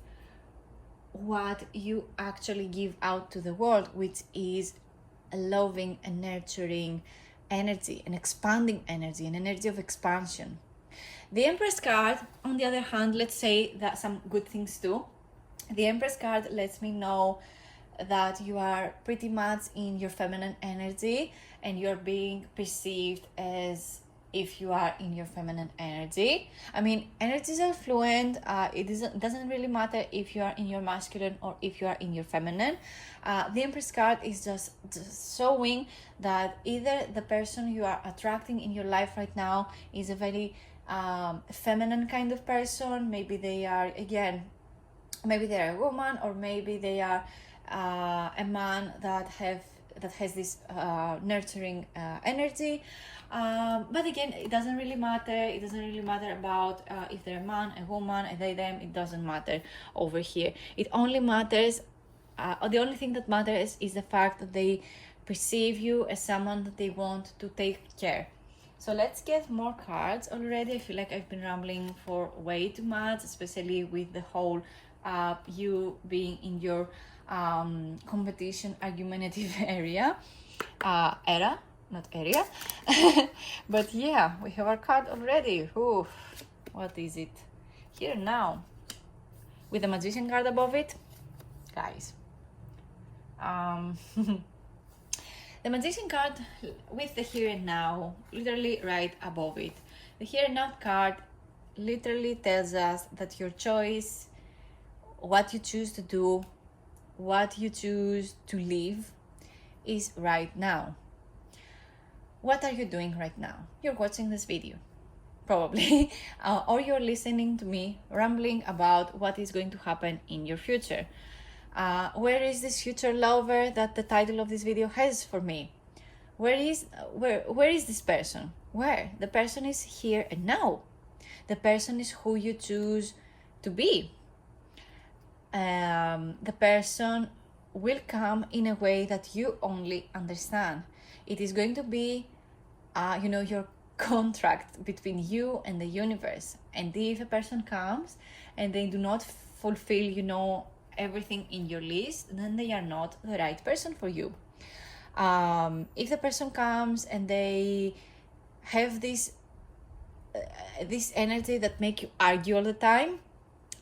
what you actually give out to the world, which is a loving and nurturing energy, an expanding energy, an energy of expansion. The Empress card, on the other hand, let's say that some good things too. The Empress card lets me know that you are pretty much in your feminine energy and you're being perceived as if you are in your feminine energy. I mean, energies are fluent. It doesn't really matter if you are in your masculine or if you are in your feminine. The Empress card is just showing that either the person you are attracting in your life right now is a very feminine kind of person. Maybe they are, again, maybe they are a woman, or maybe they are a man that has this nurturing energy. But again, it doesn't really matter. It doesn't really matter about if they're a man, a woman, a they, them. It doesn't matter over here. It only matters, the only thing that matters is the fact that they perceive you as someone that they want to take care. So let's get more cards already. I feel like I've been rambling for way too much, especially with the whole you being in your competition argumentative area. Not area. But yeah, we have our card already. Oof, what is it? Here now, with the Magician card above it, guys. The Magician card with the here and now, literally right above it. The here and now card literally tells us that your choice, what you choose to do, what you choose to live, is right now. What are you doing right now? You're watching this video, probably, or you're listening to me rambling about what is going to happen in your future. Where is this future lover that the title of this video has for me? Where is this person? Where? The person is here and now. The person is who you choose to be. The person will come in a way that you only understand. It is going to be, your contract between you and the universe. And if a person comes and they do not fulfill, everything in your list, then they are not the right person for you. If the person comes and they have this energy that make you argue all the time,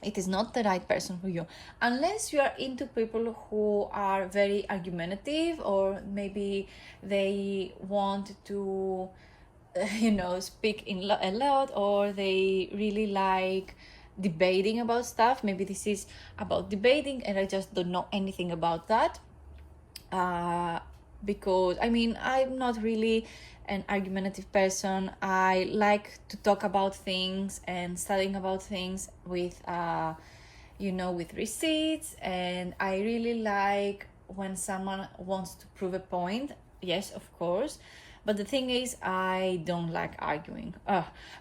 it is not the right person for you. Unless you are into people who are very argumentative, or maybe they want to, speak a lot, or they really like debating about stuff. Maybe this is about debating and I just don't know anything about that. Because, I'm not really an argumentative person. I like to talk about things and studying about things with, with receipts. And I really like when someone wants to prove a point. Yes, of course. But the thing is, I don't like arguing.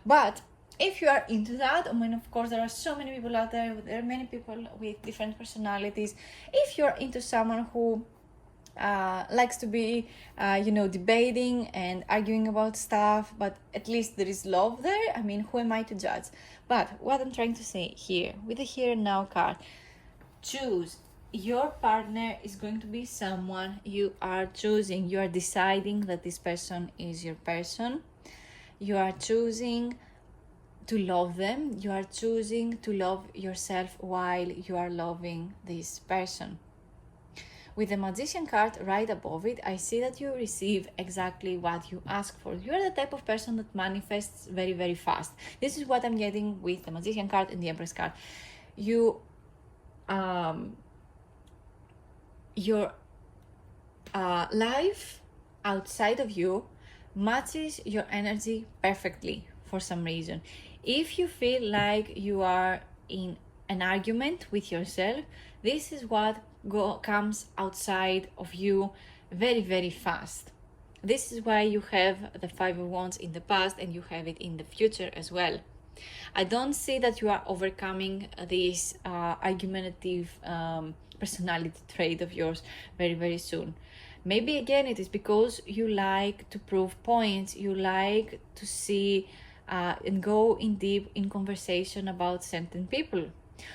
But if you are into that, of course, there are so many people out there. There are many people with different personalities. If you're into someone who likes to be, debating and arguing about stuff, but at least there is love there, who am I to judge? But what I'm trying to say here, with the here and now card, choose. Your partner is going to be someone you are choosing. You are deciding that this person is your person. You are choosing to love them. You are choosing to love yourself while you are loving this person. With the Magician card right above it, I see that you receive exactly what you ask for. You are the type of person that manifests very, very fast. This is what I'm getting with the Magician card and the Empress card. Your life outside of you matches your energy perfectly for some reason. If you feel like you are in an argument with yourself, this is what comes outside of you very, very fast. This is why you have the Five of Wands in the past and you have it in the future as well. I don't see that you are overcoming this argumentative personality trait of yours very, very soon. Maybe again it is because you like to prove points, you like to see and go in deep in conversation about certain people.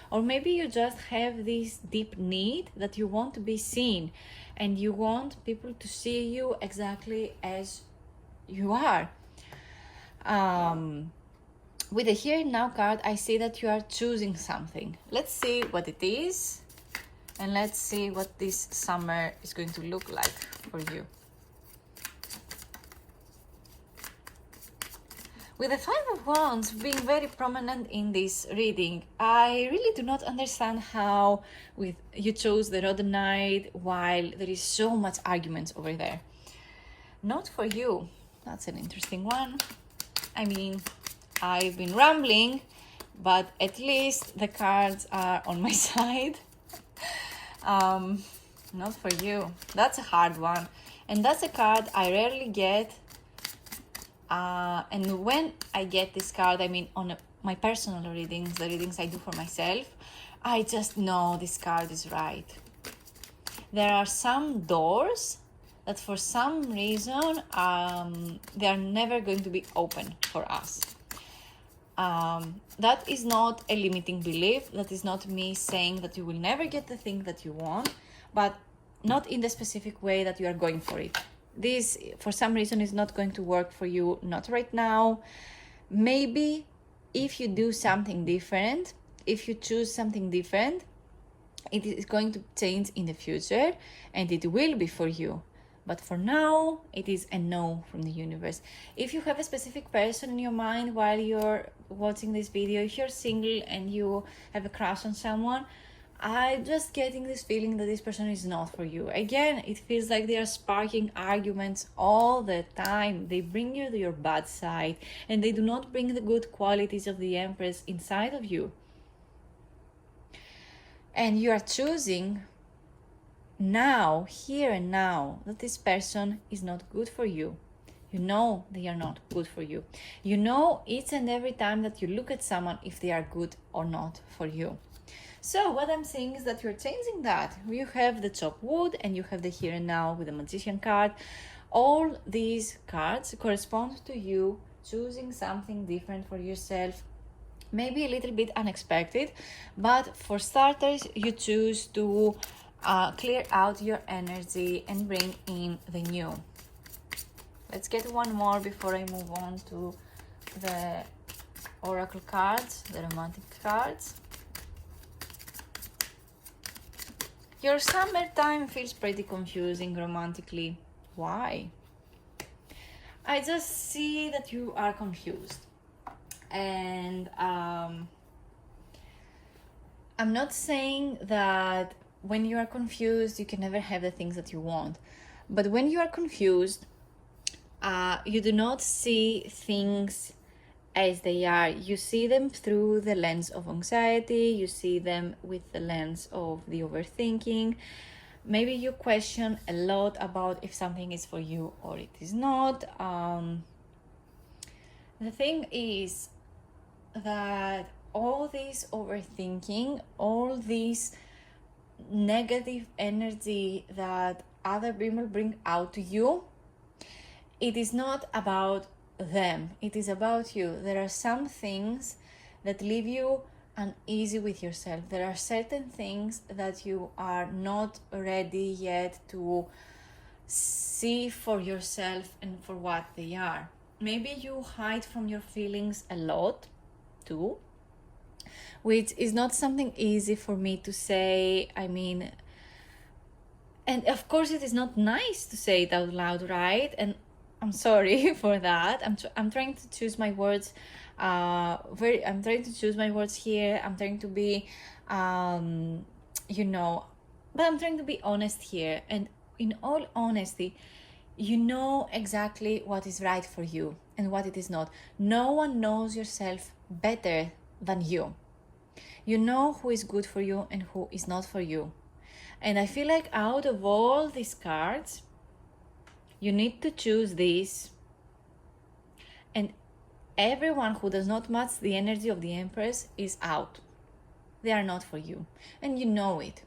Or maybe you just have this deep need that you want to be seen and you want people to see you exactly as you are. With the Here and Now card, I see that you are choosing something. Let's see what it is. And let's see what this summer is going to look like for you. With the Five of Wands being very prominent in this reading, I really do not understand how you chose the Road Knight while there is so much arguments over there. Not for you. That's an interesting one. I mean, I've been rambling, but at least the cards are on my side. Not for you. That's a hard one. And that's a card I rarely get. And when I get this card, I mean on my personal readings, the readings I do for myself, I just know this card is right. There are some doors that for some reason, they are never going to be open for us. That is not a limiting belief. That is not me saying that you will never get the thing that you want, but not in the specific way that you are going for it. This, for some reason, is not going to work for you, not right now. Maybe if you do something different, if you choose something different, it is going to change in the future and it will be for you. But for now, it is a no from the universe. If you have a specific person in your mind while you're watching this video, if you're single and you have a crush on someone, I'm just getting this feeling that this person is not for you. Again, it feels like they are sparking arguments all the time. They bring you to your bad side and they do not bring the good qualities of the Empress inside of you. And you are choosing now, here and now, that this person is not good for you. You know they are not good for you. You know each and every time that you look at someone if they are good or not for you. So what I'm saying is that you're changing that. You have the chopped wood and you have the here and now with the Magician card. All these cards correspond to you choosing something different for yourself. Maybe a little bit unexpected, but for starters, you choose to clear out your energy and bring in the new. Let's get one more before I move on to the oracle cards, the romantic cards. Your summertime feels pretty confusing romantically. Why? I just see that you are confused. And I'm not saying that when you are confused, you can never have the things that you want. But when you are confused, you do not see things as they are. You see them through the lens of anxiety. You see them with the lens of the overthinking. Maybe you question a lot about if something is for you or it is not. The thing is that all this overthinking, all this negative energy that other people bring out to you, it is not about them, it is about you. There are some things that leave you uneasy with yourself. There are certain things that you are not ready yet to see for yourself and for what they are. Maybe you hide from your feelings a lot too, which is not something easy for me to say. I mean, and of course it is not nice to say it out loud, right? And I'm sorry for that. I'm trying to choose my words. I'm trying to choose my words here. I'm trying to be, but I'm trying to be honest here. And in all honesty, you know exactly what is right for you and what it is not. No one knows yourself better than you. You know who is good for you and who is not for you. And I feel like out of all these cards, you need to choose this. And everyone who does not match the energy of the Empress is out. They are not for you. And you know it.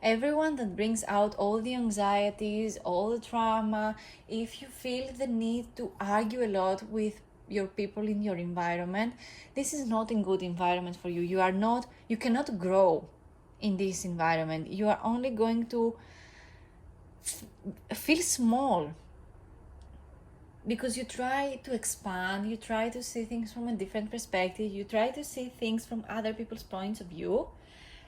Everyone that brings out all the anxieties, all the trauma, if you feel the need to argue a lot with your people in your environment, this is not a good environment for you. You cannot grow in this environment. You are only going to feel small because you try to expand, you try to see things from a different perspective, you try to see things from other people's points of view,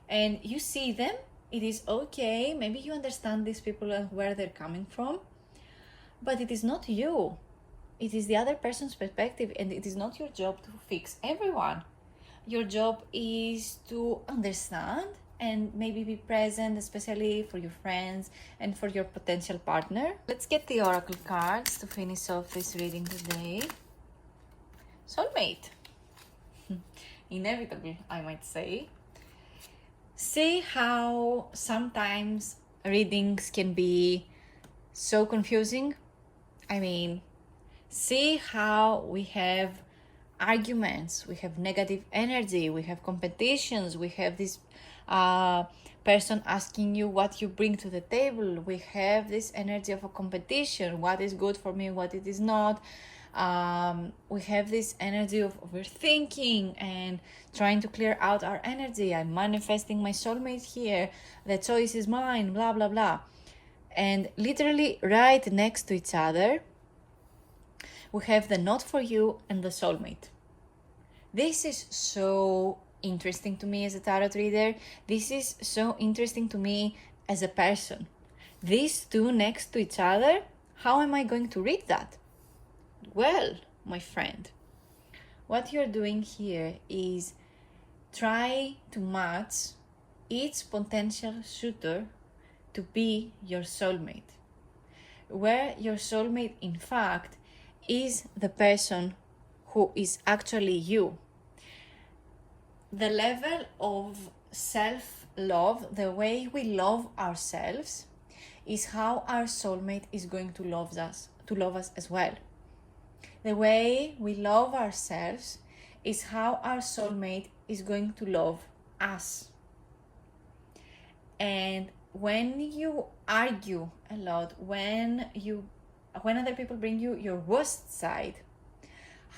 and you see them. It is okay, maybe you understand these people and where they're coming from, but it is not you. it is the other person's perspective, and it is not your job to fix everyone. Your job is to understand and maybe be present, especially for your friends and for your potential partner. Let's get the oracle cards to finish off this reading today. Soulmate. Inevitable, I might say. See how sometimes readings can be so confusing? I mean, see how we have arguments, we have negative energy, we have competitions, we have this person asking you what you bring to the table, we have this energy of a competition, what is good for me, what it is not. We have this energy of overthinking and trying to clear out our energy. I'm manifesting my soulmate here, the choice is mine, blah blah blah. And literally right next to each other we have the not for you and the soulmate. This is so interesting to me as a tarot reader. This is so interesting to me as a person. These two next to each other, how am I going to read that? Well, my friend, what you're doing here is try to match each potential suitor to be your soulmate, where your soulmate in fact is the person who is actually you. The level of self-love, the way we love ourselves, is how our soulmate is going to love us as well. The way we love ourselves is how our soulmate is going to love us. And when you argue a lot, when other people bring you your worst side,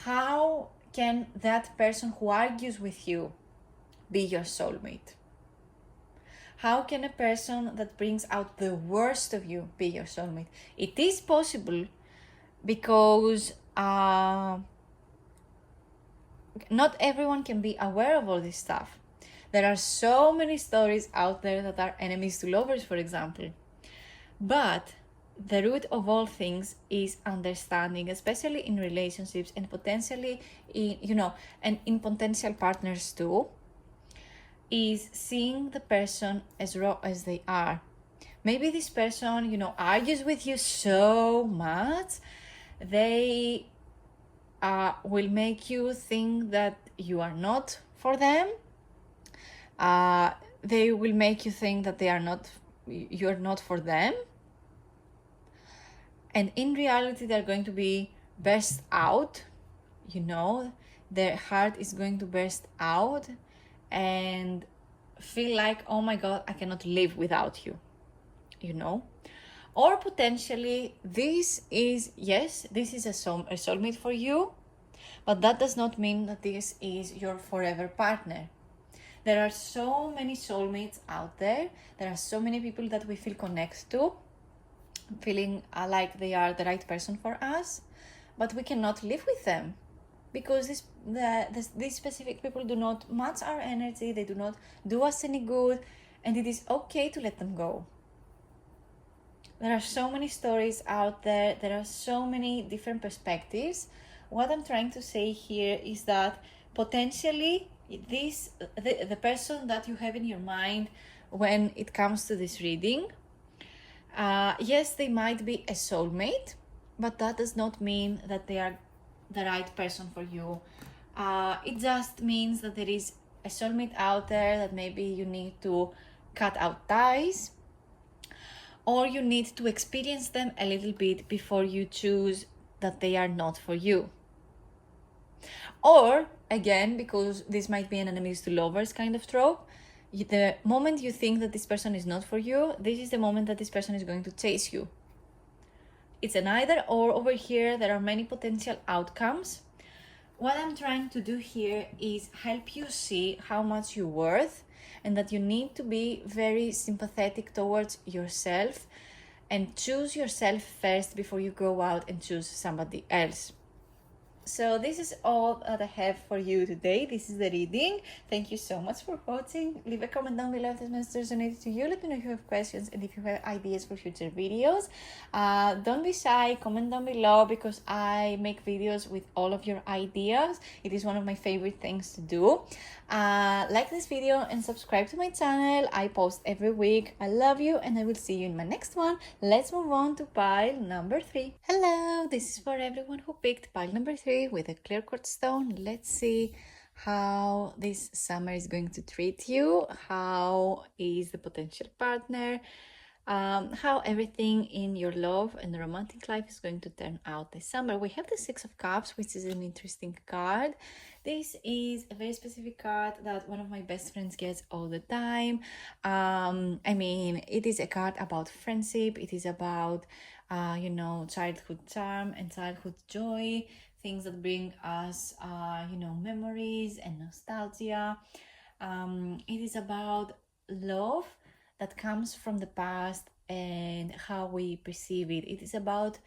how can that person who argues with you be your soulmate? How can a person that brings out the worst of you be your soulmate? It is possible because not everyone can be aware of all this stuff. There are so many stories out there that are enemies to lovers, for example. But the root of all things is understanding, especially in relationships and potentially in potential partners too, is seeing the person as raw as they are. Maybe this person, argues with you so much, they will make you think that you are not for them. They will make you think that you're not for them. And in reality, they're going to be burst out, their heart is going to burst out and feel like, oh my God, I cannot live without you, Or potentially, this is a soulmate for you, but that does not mean that this is your forever partner. There are so many soulmates out there. There are so many people that we feel connected to, feeling like they are the right person for us, but we cannot live with them because these specific people do not match our energy, they do not do us any good, and it is okay to let them go. There are so many stories out there, there are so many different perspectives. What I'm trying to say here is that potentially the person that you have in your mind when it comes to this reading, yes, they might be a soulmate, but that does not mean that they are the right person for you. It just means that there is a soulmate out there that maybe you need to cut out ties, or you need to experience them a little bit before you choose that they are not for you. Or, again, because this might be an enemies to lovers kind of trope, the moment you think that this person is not for you, this is the moment that this person is going to chase you. It's an either or over here. There are many potential outcomes. What I'm trying to do here is help you see how much you're worth and that you need to be very sympathetic towards yourself and choose yourself first before you go out and choose somebody else. So this is all that I have for you today. This is the reading. Thank you so much for watching. Leave a comment down below if this message resonated to you. Let me know if you have questions and if you have ideas for future videos. Don't be shy, comment down below because I make videos with all of your ideas. It is one of my favorite things to do. Like this video and subscribe to my channel. I post every week. I love you and I will see you in my next one. Let's move on to pile number 3. Hello, this is for everyone who picked pile number 3 with a clear quartz stone. Let's see how this summer is going to treat you. How is the potential partner? How everything in your love and romantic life is going to turn out this summer. We have the Six of Cups, which is an interesting card. This is a very specific card that one of my best friends gets all the time. I mean, it is a card about friendship. It is about, childhood charm and childhood joy, things that bring us, memories and nostalgia. It is about love that comes from the past and how we perceive it. It is about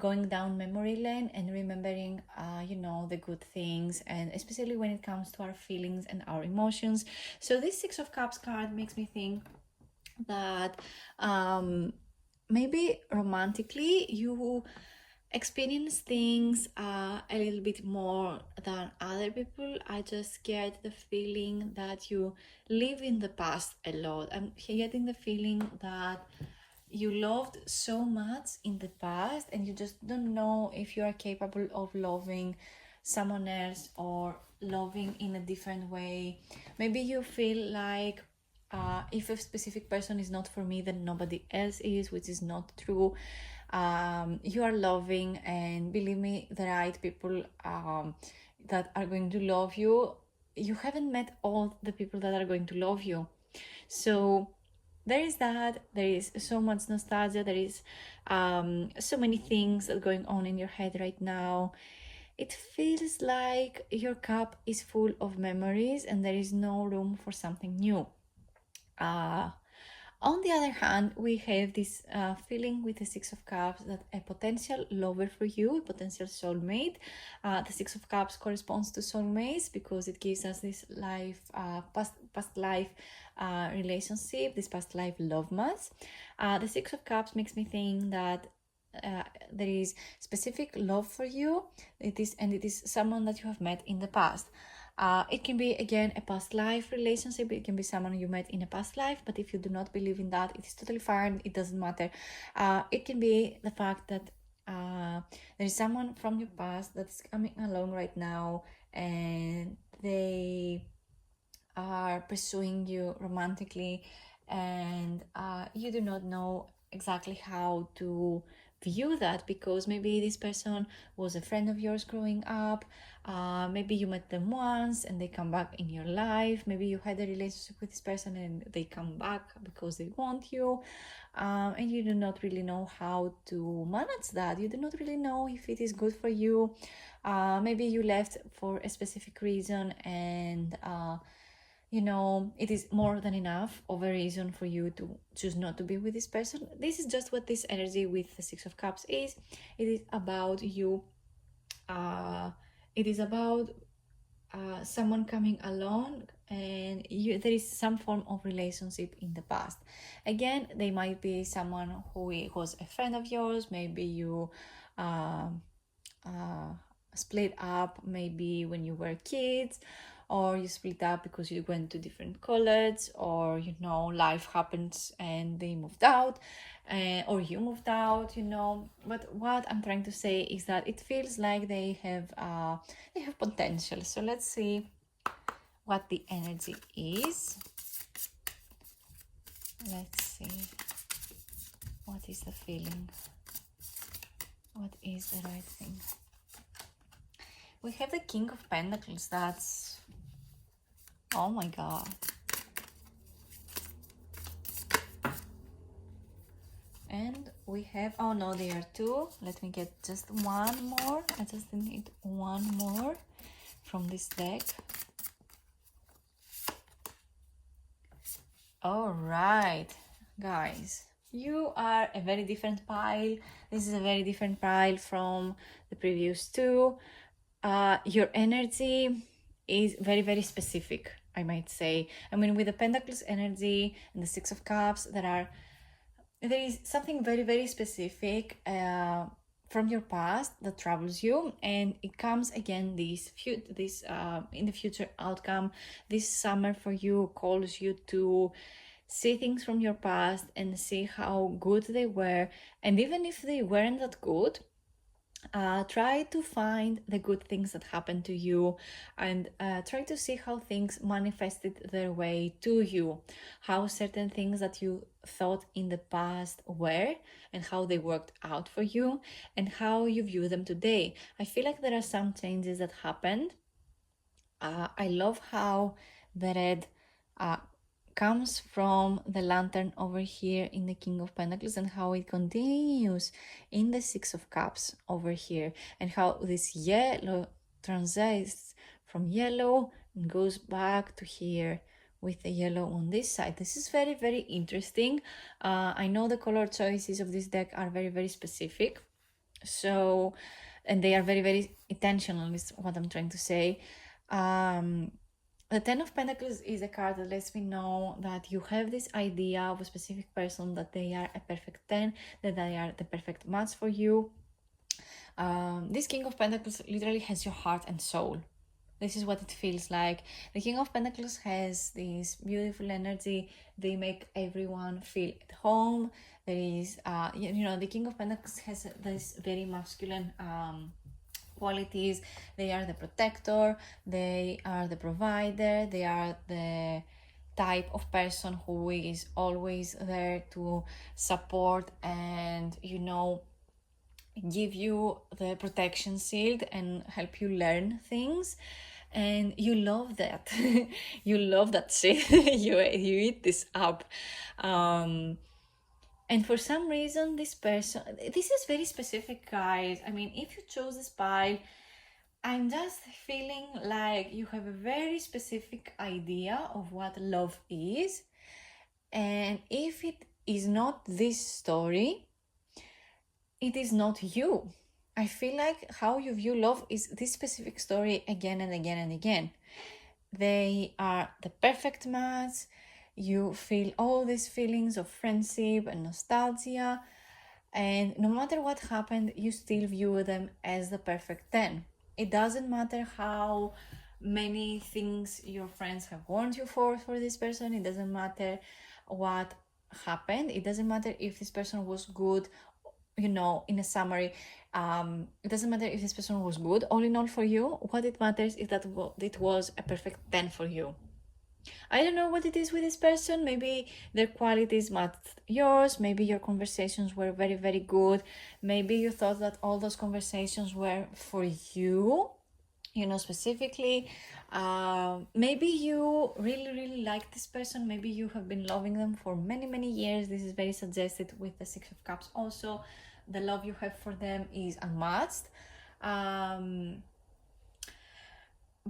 going down memory lane and remembering, the good things, and especially when it comes to our feelings and our emotions. So this Six of Cups card makes me think that maybe romantically you experience things a little bit more than other people. I just get the feeling that you live in the past a lot. I'm getting the feeling that you loved so much in the past and you just don't know if you are capable of loving someone else or loving in a different way. Maybe you feel like if a specific person is not for me, then nobody else is, which is not true. You are loving, and believe me, the right people that are going to love you. You haven't met all the people that are going to love you. So there is that. There is so much nostalgia. There is so many things that are going on in your head right now. It feels like your cup is full of memories and there is no room for something new. On the other hand, we have this feeling with the Six of Cups that a potential lover for you, a potential soulmate. The Six of Cups corresponds to soulmates because it gives us this life, past life relationship, this past life love match. The Six of Cups makes me think that there is specific love for you. It is someone that you have met in the past. It can be, again, a past life relationship. It can be someone you met in a past life, but if you do not believe in that, it is totally fine. It doesn't matter. It can be the fact that there is someone from your past that's coming along right now and they are pursuing you romantically, and you do not know exactly how to view that because maybe this person was a friend of yours growing up. Maybe you met them once and they come back in your life. Maybe you had a relationship with this person and they come back because they want you, and you do not really know how to manage that. You do not really know if it is good for you. Maybe you left for a specific reason, and it is more than enough of a reason for you to choose not to be with this person. This is just what this energy with the Six of Cups is. It is about you. It is about someone coming along, and there is some form of relationship in the past. Again, they might be someone who was a friend of yours. Maybe you split up maybe when you were kids, or you split up because you went to different college, or life happens and they moved out, or you moved out. But what I'm trying to say is that it feels like they have potential. So let's see what the energy is. Let's see what is the feeling, what is the right thing. We have the King of Pentacles. That's, oh my god. And we have, oh no, there are two. Let me get just one more. I just need one more from this deck. All right, guys, you are a very different pile. This is a very different pile from the previous two. your energy is very, very specific, I might say. I mean, with the Pentacles energy and the Six of Cups, there is something very, very specific from your past that troubles you, and it comes again this in the future outcome. This summer for you calls you to see things from your past and see how good they were, and even if they weren't that good, try to find the good things that happened to you, and try to see how things manifested their way to you, how certain things that you thought in the past were and how they worked out for you, and how you view them today. I feel like there are some changes that happened. I love how the red uh, comes from the lantern over here in the King of Pentacles, and how it continues in the Six of Cups over here, and how this yellow transites from yellow and goes back to here with the yellow on this side. This is very, very interesting. I know the color choices of this deck are very, very specific. So, and they are very, very intentional, is what I'm trying to say. The Ten of Pentacles is a card that lets me know that you have this idea of a specific person, that they are a perfect 10, that they are the perfect match for you. This King of Pentacles literally has your heart and soul. This is what it feels like. The King of Pentacles has this beautiful energy. They make everyone feel at home. There is, the King of Pentacles has this very masculine qualities. They are the protector, they are the provider, they are the type of person who is always there to support and give you the protection shield and help you learn things. And you love that. You love that shit. You eat this up. And for some reason, this is very specific, guys. I mean, if you chose this pile, I'm just feeling like you have a very specific idea of what love is. And if it is not this story, it is not you. I feel like how you view love is this specific story again and again and again. They are the perfect match. You feel all these feelings of friendship and nostalgia. And no matter what happened, you still view them as the perfect 10. It doesn't matter how many things your friends have warned you for this person. It doesn't matter what happened. It doesn't matter if this person was good, in a summary. It doesn't matter if this person was good. All in all, for you, what it matters is that it was a perfect 10 for you. I don't know what it is with this person. Maybe their qualities matched yours. Maybe your conversations were very, very good. Maybe you thought that all those conversations were for you, specifically. Maybe you really, really like this person. Maybe you have been loving them for many, many years. This is very suggested with the Six of Cups also. The love you have for them is unmatched.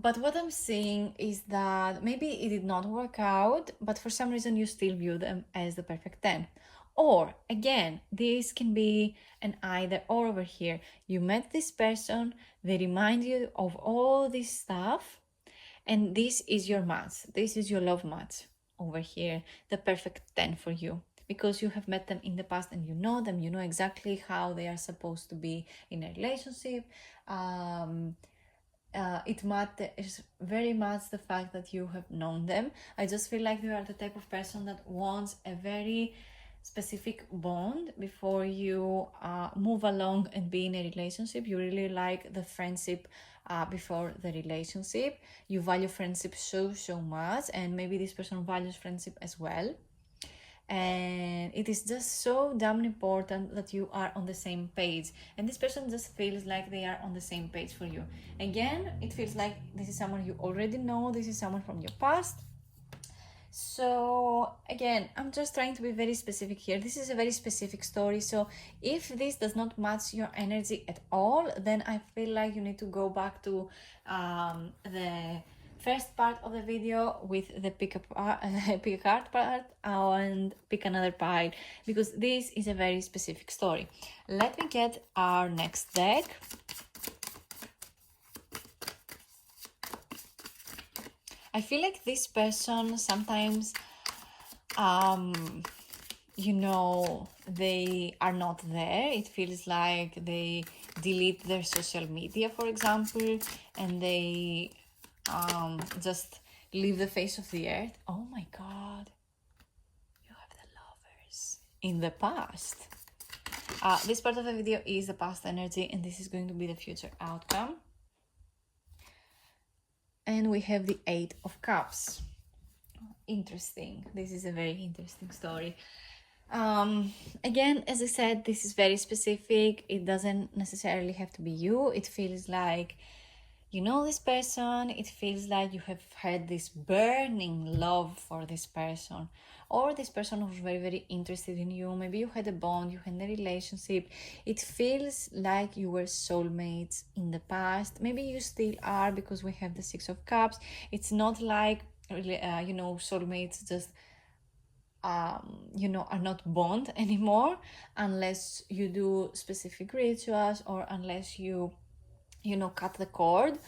But what I'm saying is that maybe it did not work out, but for some reason you still view them as the perfect 10. Or, again, this can be an either or over here. You met this person, they remind you of all this stuff, and this is your match. This is your love match over here, the perfect 10 for you. Because you have met them in the past and you know them, you know exactly how they are supposed to be in a relationship. It matters very much the fact that you have known them. I just feel like you are the type of person that wants a very specific bond before you move along and be in a relationship. You really like the friendship before the relationship. You value friendship so much, and maybe this person values friendship as well. And it is just so damn important that you are on the same page, and this person just feels like they are on the same page for you. Again, it feels like this is someone you already know, this is someone from your past. So again, I'm just trying to be very specific here. This is a very specific story, so if this does not match your energy at all, then I feel like you need to go back to the first part of the video with the pick a card part and pick another pile, because this is a very specific story. Let me get our next deck. I feel like this person sometimes, they are not there. It feels like they delete their social media, for example, and they just leave the face of the earth. Oh my God, you have the Lovers in the past. This part of the video is the past energy, and this is going to be the future outcome. And we have the Eight of Cups. Interesting. This is a very interesting story. Again, as I said, this is very specific. It doesn't necessarily have to be you. It feels like you know this person. It feels like you have had this burning love for this person, or this person was very, very interested in you. Maybe you had a bond, you had a relationship. It feels like you were soulmates in the past. Maybe you still are, because we have the Six of Cups. It's not like soulmates just are not bond anymore, unless you do specific rituals, or unless you cut the cord.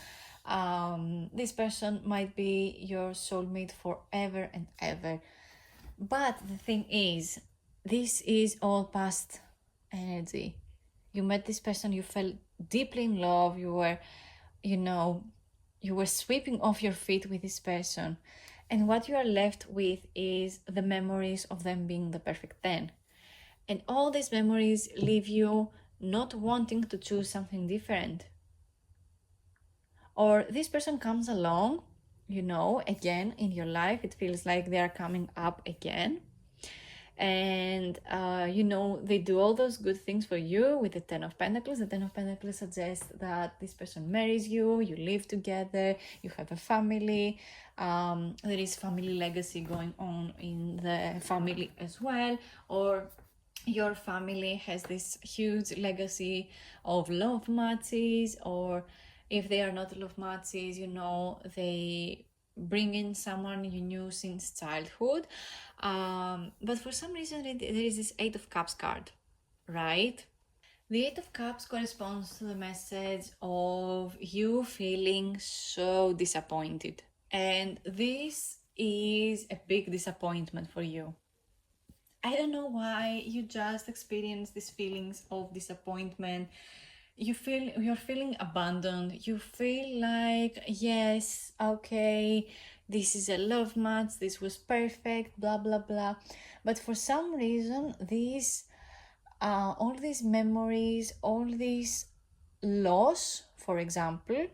This person might be your soulmate forever and ever. But the thing is, this is all past energy. You met this person, you fell deeply in love, you were sweeping off your feet with this person, and what you are left with is the memories of them being the perfect 10. And all these memories leave you not wanting to choose something different. Or this person comes along, again in your life. It feels like they are coming up again. And, they do all those good things for you with the Ten of Pentacles. The Ten of Pentacles suggests that this person marries you, you live together, you have a family. There is family legacy going on in the family as well. Or your family has this huge legacy of love matches, or if they are not love matches, they bring in someone you knew since childhood. But for some reason, there is this Eight of Cups card, right? The Eight of Cups corresponds to the message of you feeling so disappointed. And this is a big disappointment for you. I don't know why you just experience these feelings of disappointment. You're feeling abandoned. You feel like, yes, okay, this is a love match, this was perfect, blah blah blah. But for some reason, all these memories, all this loss, for example,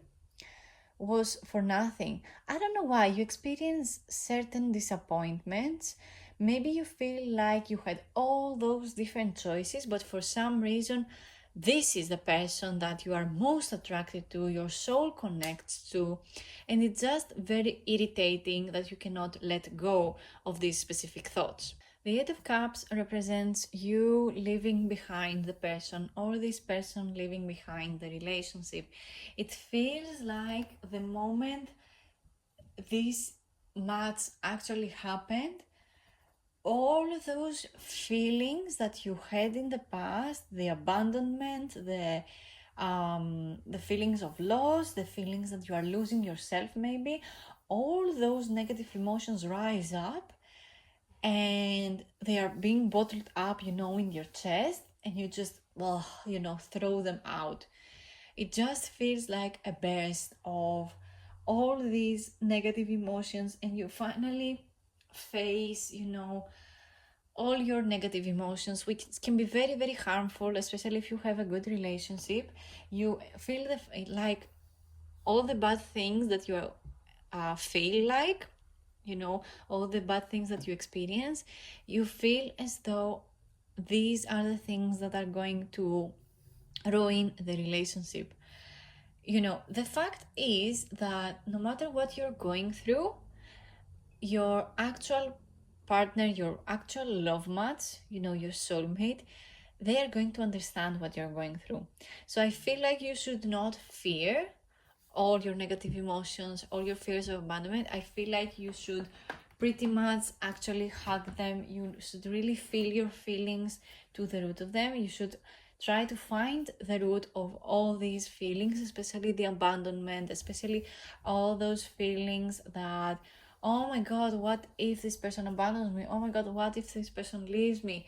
was for nothing. I don't know why you experience certain disappointments. Maybe you feel like you had all those different choices, but for some reason, this is the person that you are most attracted to, your soul connects to, and it's just very irritating that you cannot let go of these specific thoughts. The Eight of Cups represents you leaving behind the person, or this person leaving behind the relationship. It feels like the moment this match actually happened, all those feelings that you had in the past, the abandonment, the feelings of loss, the feelings that you are losing yourself maybe, all those negative emotions rise up, and they are being bottled up, in your chest, and you just, throw them out. It just feels like a burst of all these negative emotions, and you finally face, all your negative emotions, which can be very, very harmful, especially if you have a good relationship. You feel like all the bad things that you feel like, all the bad things that you experience, you feel as though these are the things that are going to ruin the relationship. The fact is that no matter what you're going through, your actual partner, your actual love match, your soulmate, they are going to understand what you're going through. So I feel like you should not fear all your negative emotions, all your fears of abandonment. I feel like you should pretty much actually hug them. You should really feel your feelings to the root of them. You should Try to find the root of all these feelings, especially the abandonment, especially all those feelings that, oh my God, what if this person abandons me? Oh my God, what if this person leaves me?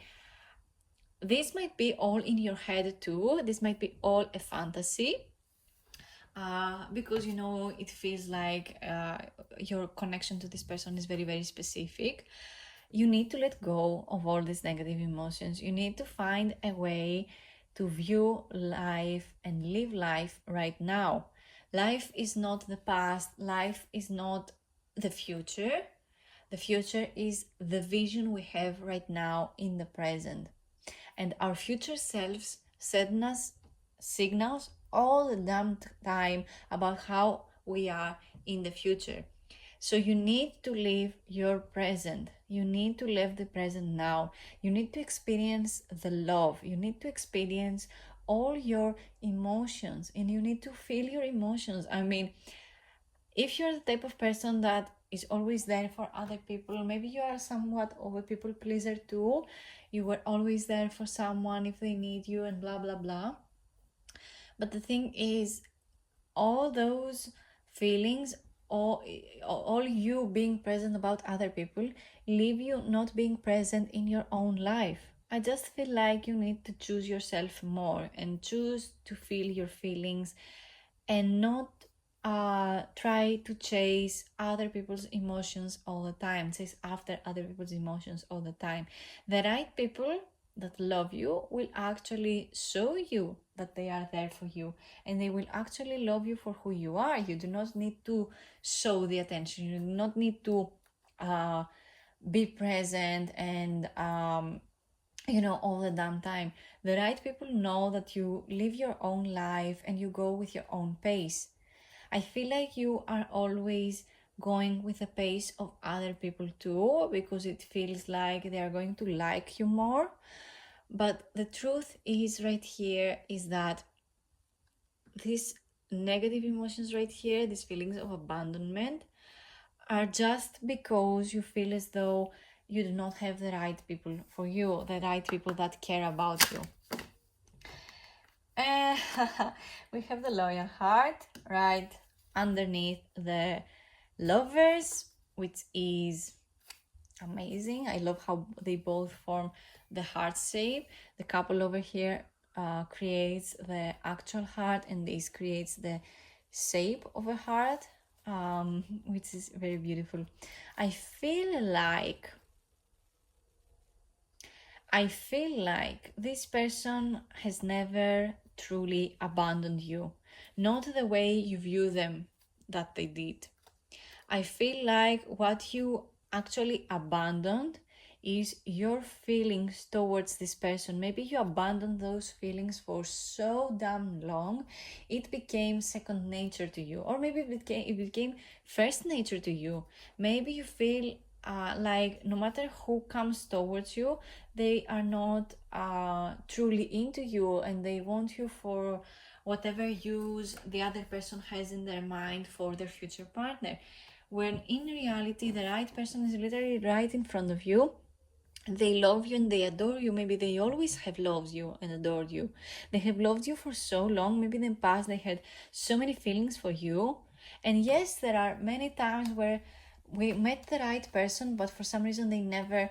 This might be all in your head too. This might be all a fantasy. Because it feels like your connection to this person is very, very specific. You need to let go of all these negative emotions. You need to find a way to view life and live life right now. Life is not the past. Life is not the future. The future is the vision we have right now in the present. And our future selves send us signals all the damn time about how we are in the future. So you need to live your present. You need to live the present now. You need to experience the love. You need to experience all your emotions, and you need to feel your emotions. I mean, if you're the type of person that is always there for other people, maybe you are somewhat of a people pleaser too. You were always there for someone if they need you and blah blah blah. But the thing is, all those feelings, all you being present about other people, leave you not being present in your own life. I just feel like you need to choose yourself more and choose to feel your feelings, and not try to chase other people's emotions all the time, chase after other people's emotions all the time. The right people that love you will actually show you that they are there for you, and they will actually love you for who you are. You do not need to show the attention. You do not need to be present and all the damn time. The right people know that you live your own life and you go with your own pace. I feel like you are always going with the pace of other people too, because it feels like they are going to like you more. But the truth is right here is that these negative emotions right here, these feelings of abandonment, are just because you feel as though you do not have the right people for you, the right people that care about you. We have the loyal heart right underneath the lovers, which is amazing. I love how they both form the heart shape. The couple over here creates the actual heart, and this creates the shape of a heart, which is very beautiful. I feel like this person has never truly abandoned you, not the way you view them that they did. I feel like what you actually abandoned is your feelings towards this person. Maybe you abandoned those feelings for so damn long, it became second nature to you, or maybe it became first nature to you. Maybe you feel like no matter who comes towards you, they are not truly into you, and they want you for whatever use the other person has in their mind for their future partner, when in reality the right person is literally right in front of you. They love you and they adore you. Maybe they always have loved you and adored you. They have loved you for so long. Maybe in the past they had so many feelings for you. And yes, there are many times where we met the right person, but for some reason they never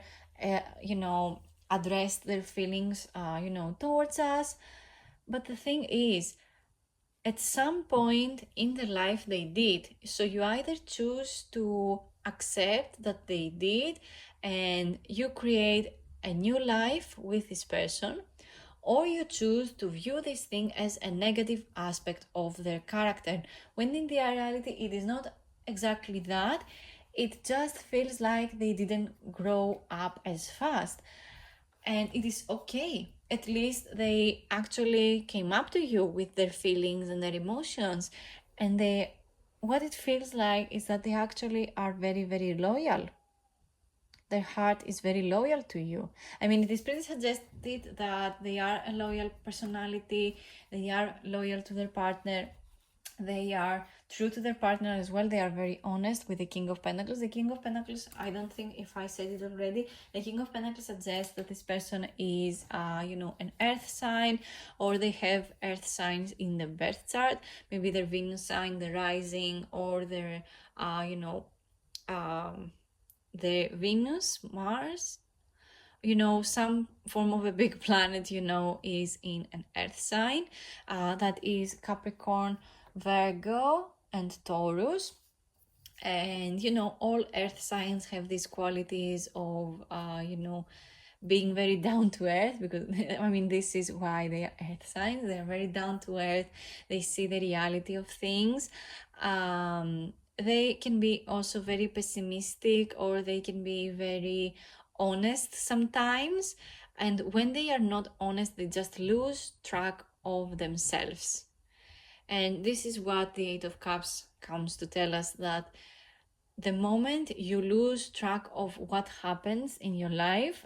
addressed their feelings towards us. But the thing is, at some point in their life they did. So you either choose to accept that they did and you create a new life with this person, or you choose to view this thing as a negative aspect of their character, when in the reality it is not exactly that. It just feels like they didn't grow up as fast, and it is okay. At least they actually came up to you with their feelings and their emotions, and what it feels like is that they actually are very, very loyal. Their heart is very loyal to you. I mean, it is pretty suggested that they are a loyal personality, they are loyal to their partner, They are true to their partner as well. They are very honest with the King of Pentacles. The King of Pentacles, I don't think if I said it already, the King of Pentacles suggests that this person is, an earth sign, or they have earth signs in the birth chart. Maybe their Venus sign, the rising, or their, the Venus, Mars, some form of a big planet, is in an earth sign. That is Capricorn, Virgo, and Taurus. And, all earth signs have these qualities of, being very down to earth, because I mean, this is why they are earth signs. They're very down to earth. They see the reality of things. They can be also very pessimistic, or they can be very honest sometimes. And when they are not honest, they just lose track of themselves. And this is what the Eight of Cups comes to tell us, that the moment you lose track of what happens in your life,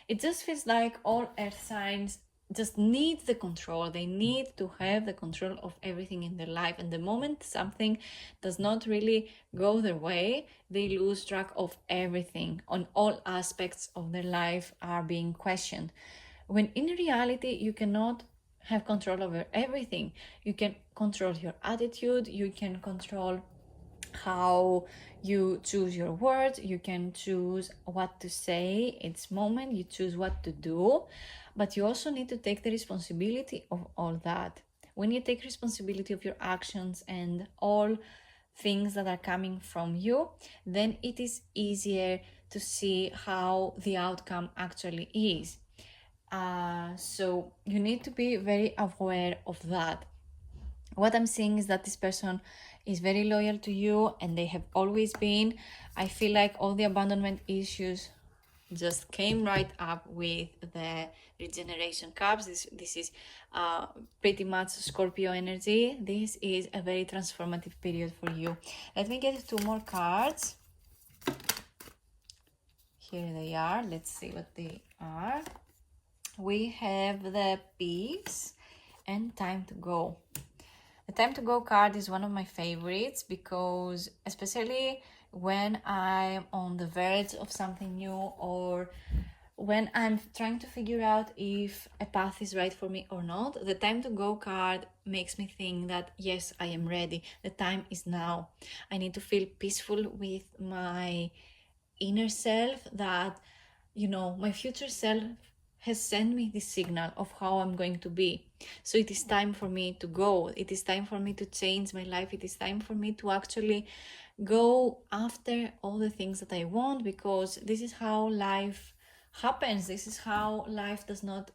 it just feels like all earth signs just need the control. They need to have the control of everything in their life. And the moment something does not really go their way, they lose track of everything. On all aspects of their life are being questioned. When in reality, you cannot have control over everything. You can control your attitude, you can control how you choose your words, you can choose what to say each moment, you choose what to do, but you also need to take the responsibility of all that. When you take responsibility of your actions and all things that are coming from you, then it is easier to see how the outcome actually is. So you need to be very aware of that. What I'm seeing is that this person is very loyal to you, and they have always been. I feel like all the abandonment issues just came right up with the regeneration cups. This is pretty much Scorpio energy. This is a very transformative period for you. Let me get 2 more cards. Here they are. Let's see what they are. We have the Peace and Time to Go. The Time to Go card is one of my favorites, because especially when I'm on the verge of something new, or when I'm trying to figure out if a path is right for me or not, the Time to Go card makes me think that, yes, I am ready. The time is now. I need to feel peaceful with my inner self, that, my future self has sent me this signal of how I'm going to be. So it is time for me to go. It is time for me to change my life. It is time for me to actually go after all the things that I want, because this is how life happens. This is how life does not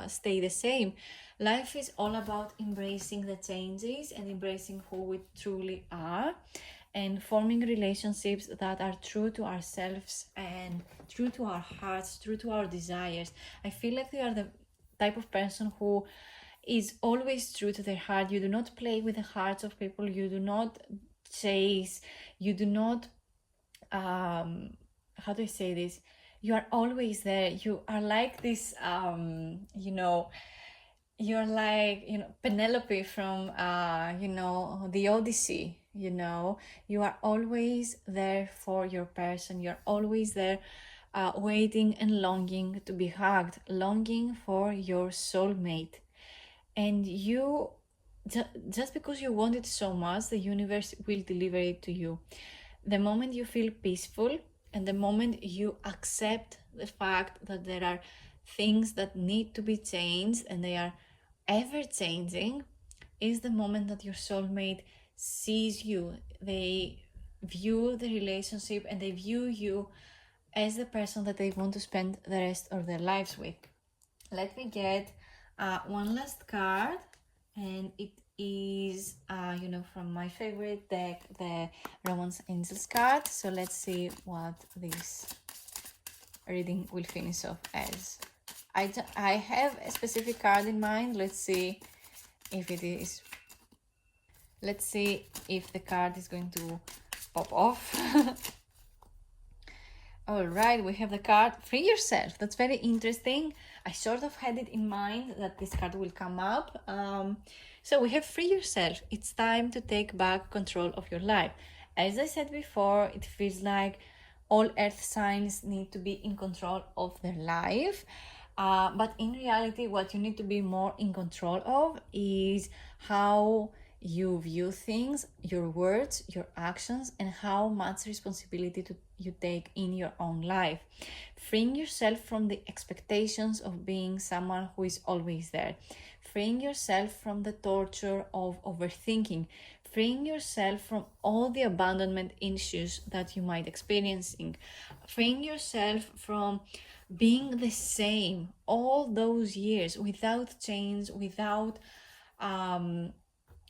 stay the same. Life is all about embracing the changes and embracing who we truly are, and forming relationships that are true to ourselves and true to our hearts, true to our desires. I feel like they are the type of person who is always true to their heart. You do not play with the hearts of people. You do not chase. You do not, how do I say this? You are always there. You are like this, you're like, Penelope from, the Odyssey. You are always there for your person. You're always there, waiting and longing to be hugged, longing for your soulmate. And you, just because you want it so much, the universe will deliver it to you. The moment you feel peaceful, and the moment you accept the fact that there are things that need to be changed, and they are ever changing, is the moment that your soulmate sees you. They view the relationship, and they view you as the person that they want to spend the rest of their lives with. Let me get one last card, and it is, from my favorite deck, the Romance Angels card. So let's see what this reading will finish off as. I have a specific card in mind. Let's see if it is. Let's see if the card is going to pop off. All right, we have the card Free Yourself. That's very interesting. I sort of had it in mind that this card will come up. So we have free yourself. It's time to take back control of your life. As I said before, it feels like all earth signs need to be in control of their life. But in reality, what you need to be more in control of is how you view things, your words, your actions, and how much responsibility you take in your own life. Freeing yourself from the expectations of being someone who is always there. Freeing yourself from the torture of overthinking. Freeing yourself from all the abandonment issues that you might experiencing. Freeing yourself from being the same all those years without change, without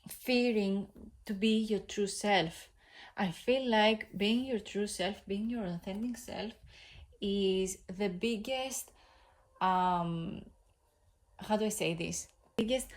fearing to be your true self. I feel like being your true self, being your authentic self, is the biggest how do I say this? Biggest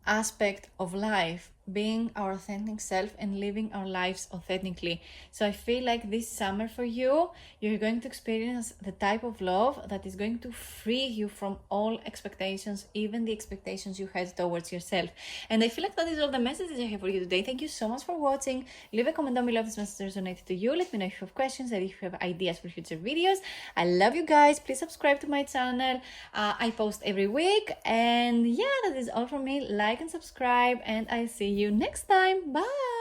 aspect of life, being our authentic self and living our lives authentically. So I feel like this summer for you, you're going to experience the type of love that is going to free you from all expectations, even the expectations you had towards yourself. And I feel like that is all the messages I have for you today. Thank you so much for watching. Leave a comment down below if this message resonated to you. Let me know if you have questions and if you have ideas for future videos. I love you guys. Please subscribe to my channel. I post every week. And yeah, that is all from me. Like and subscribe, and I'll see you next time. Bye.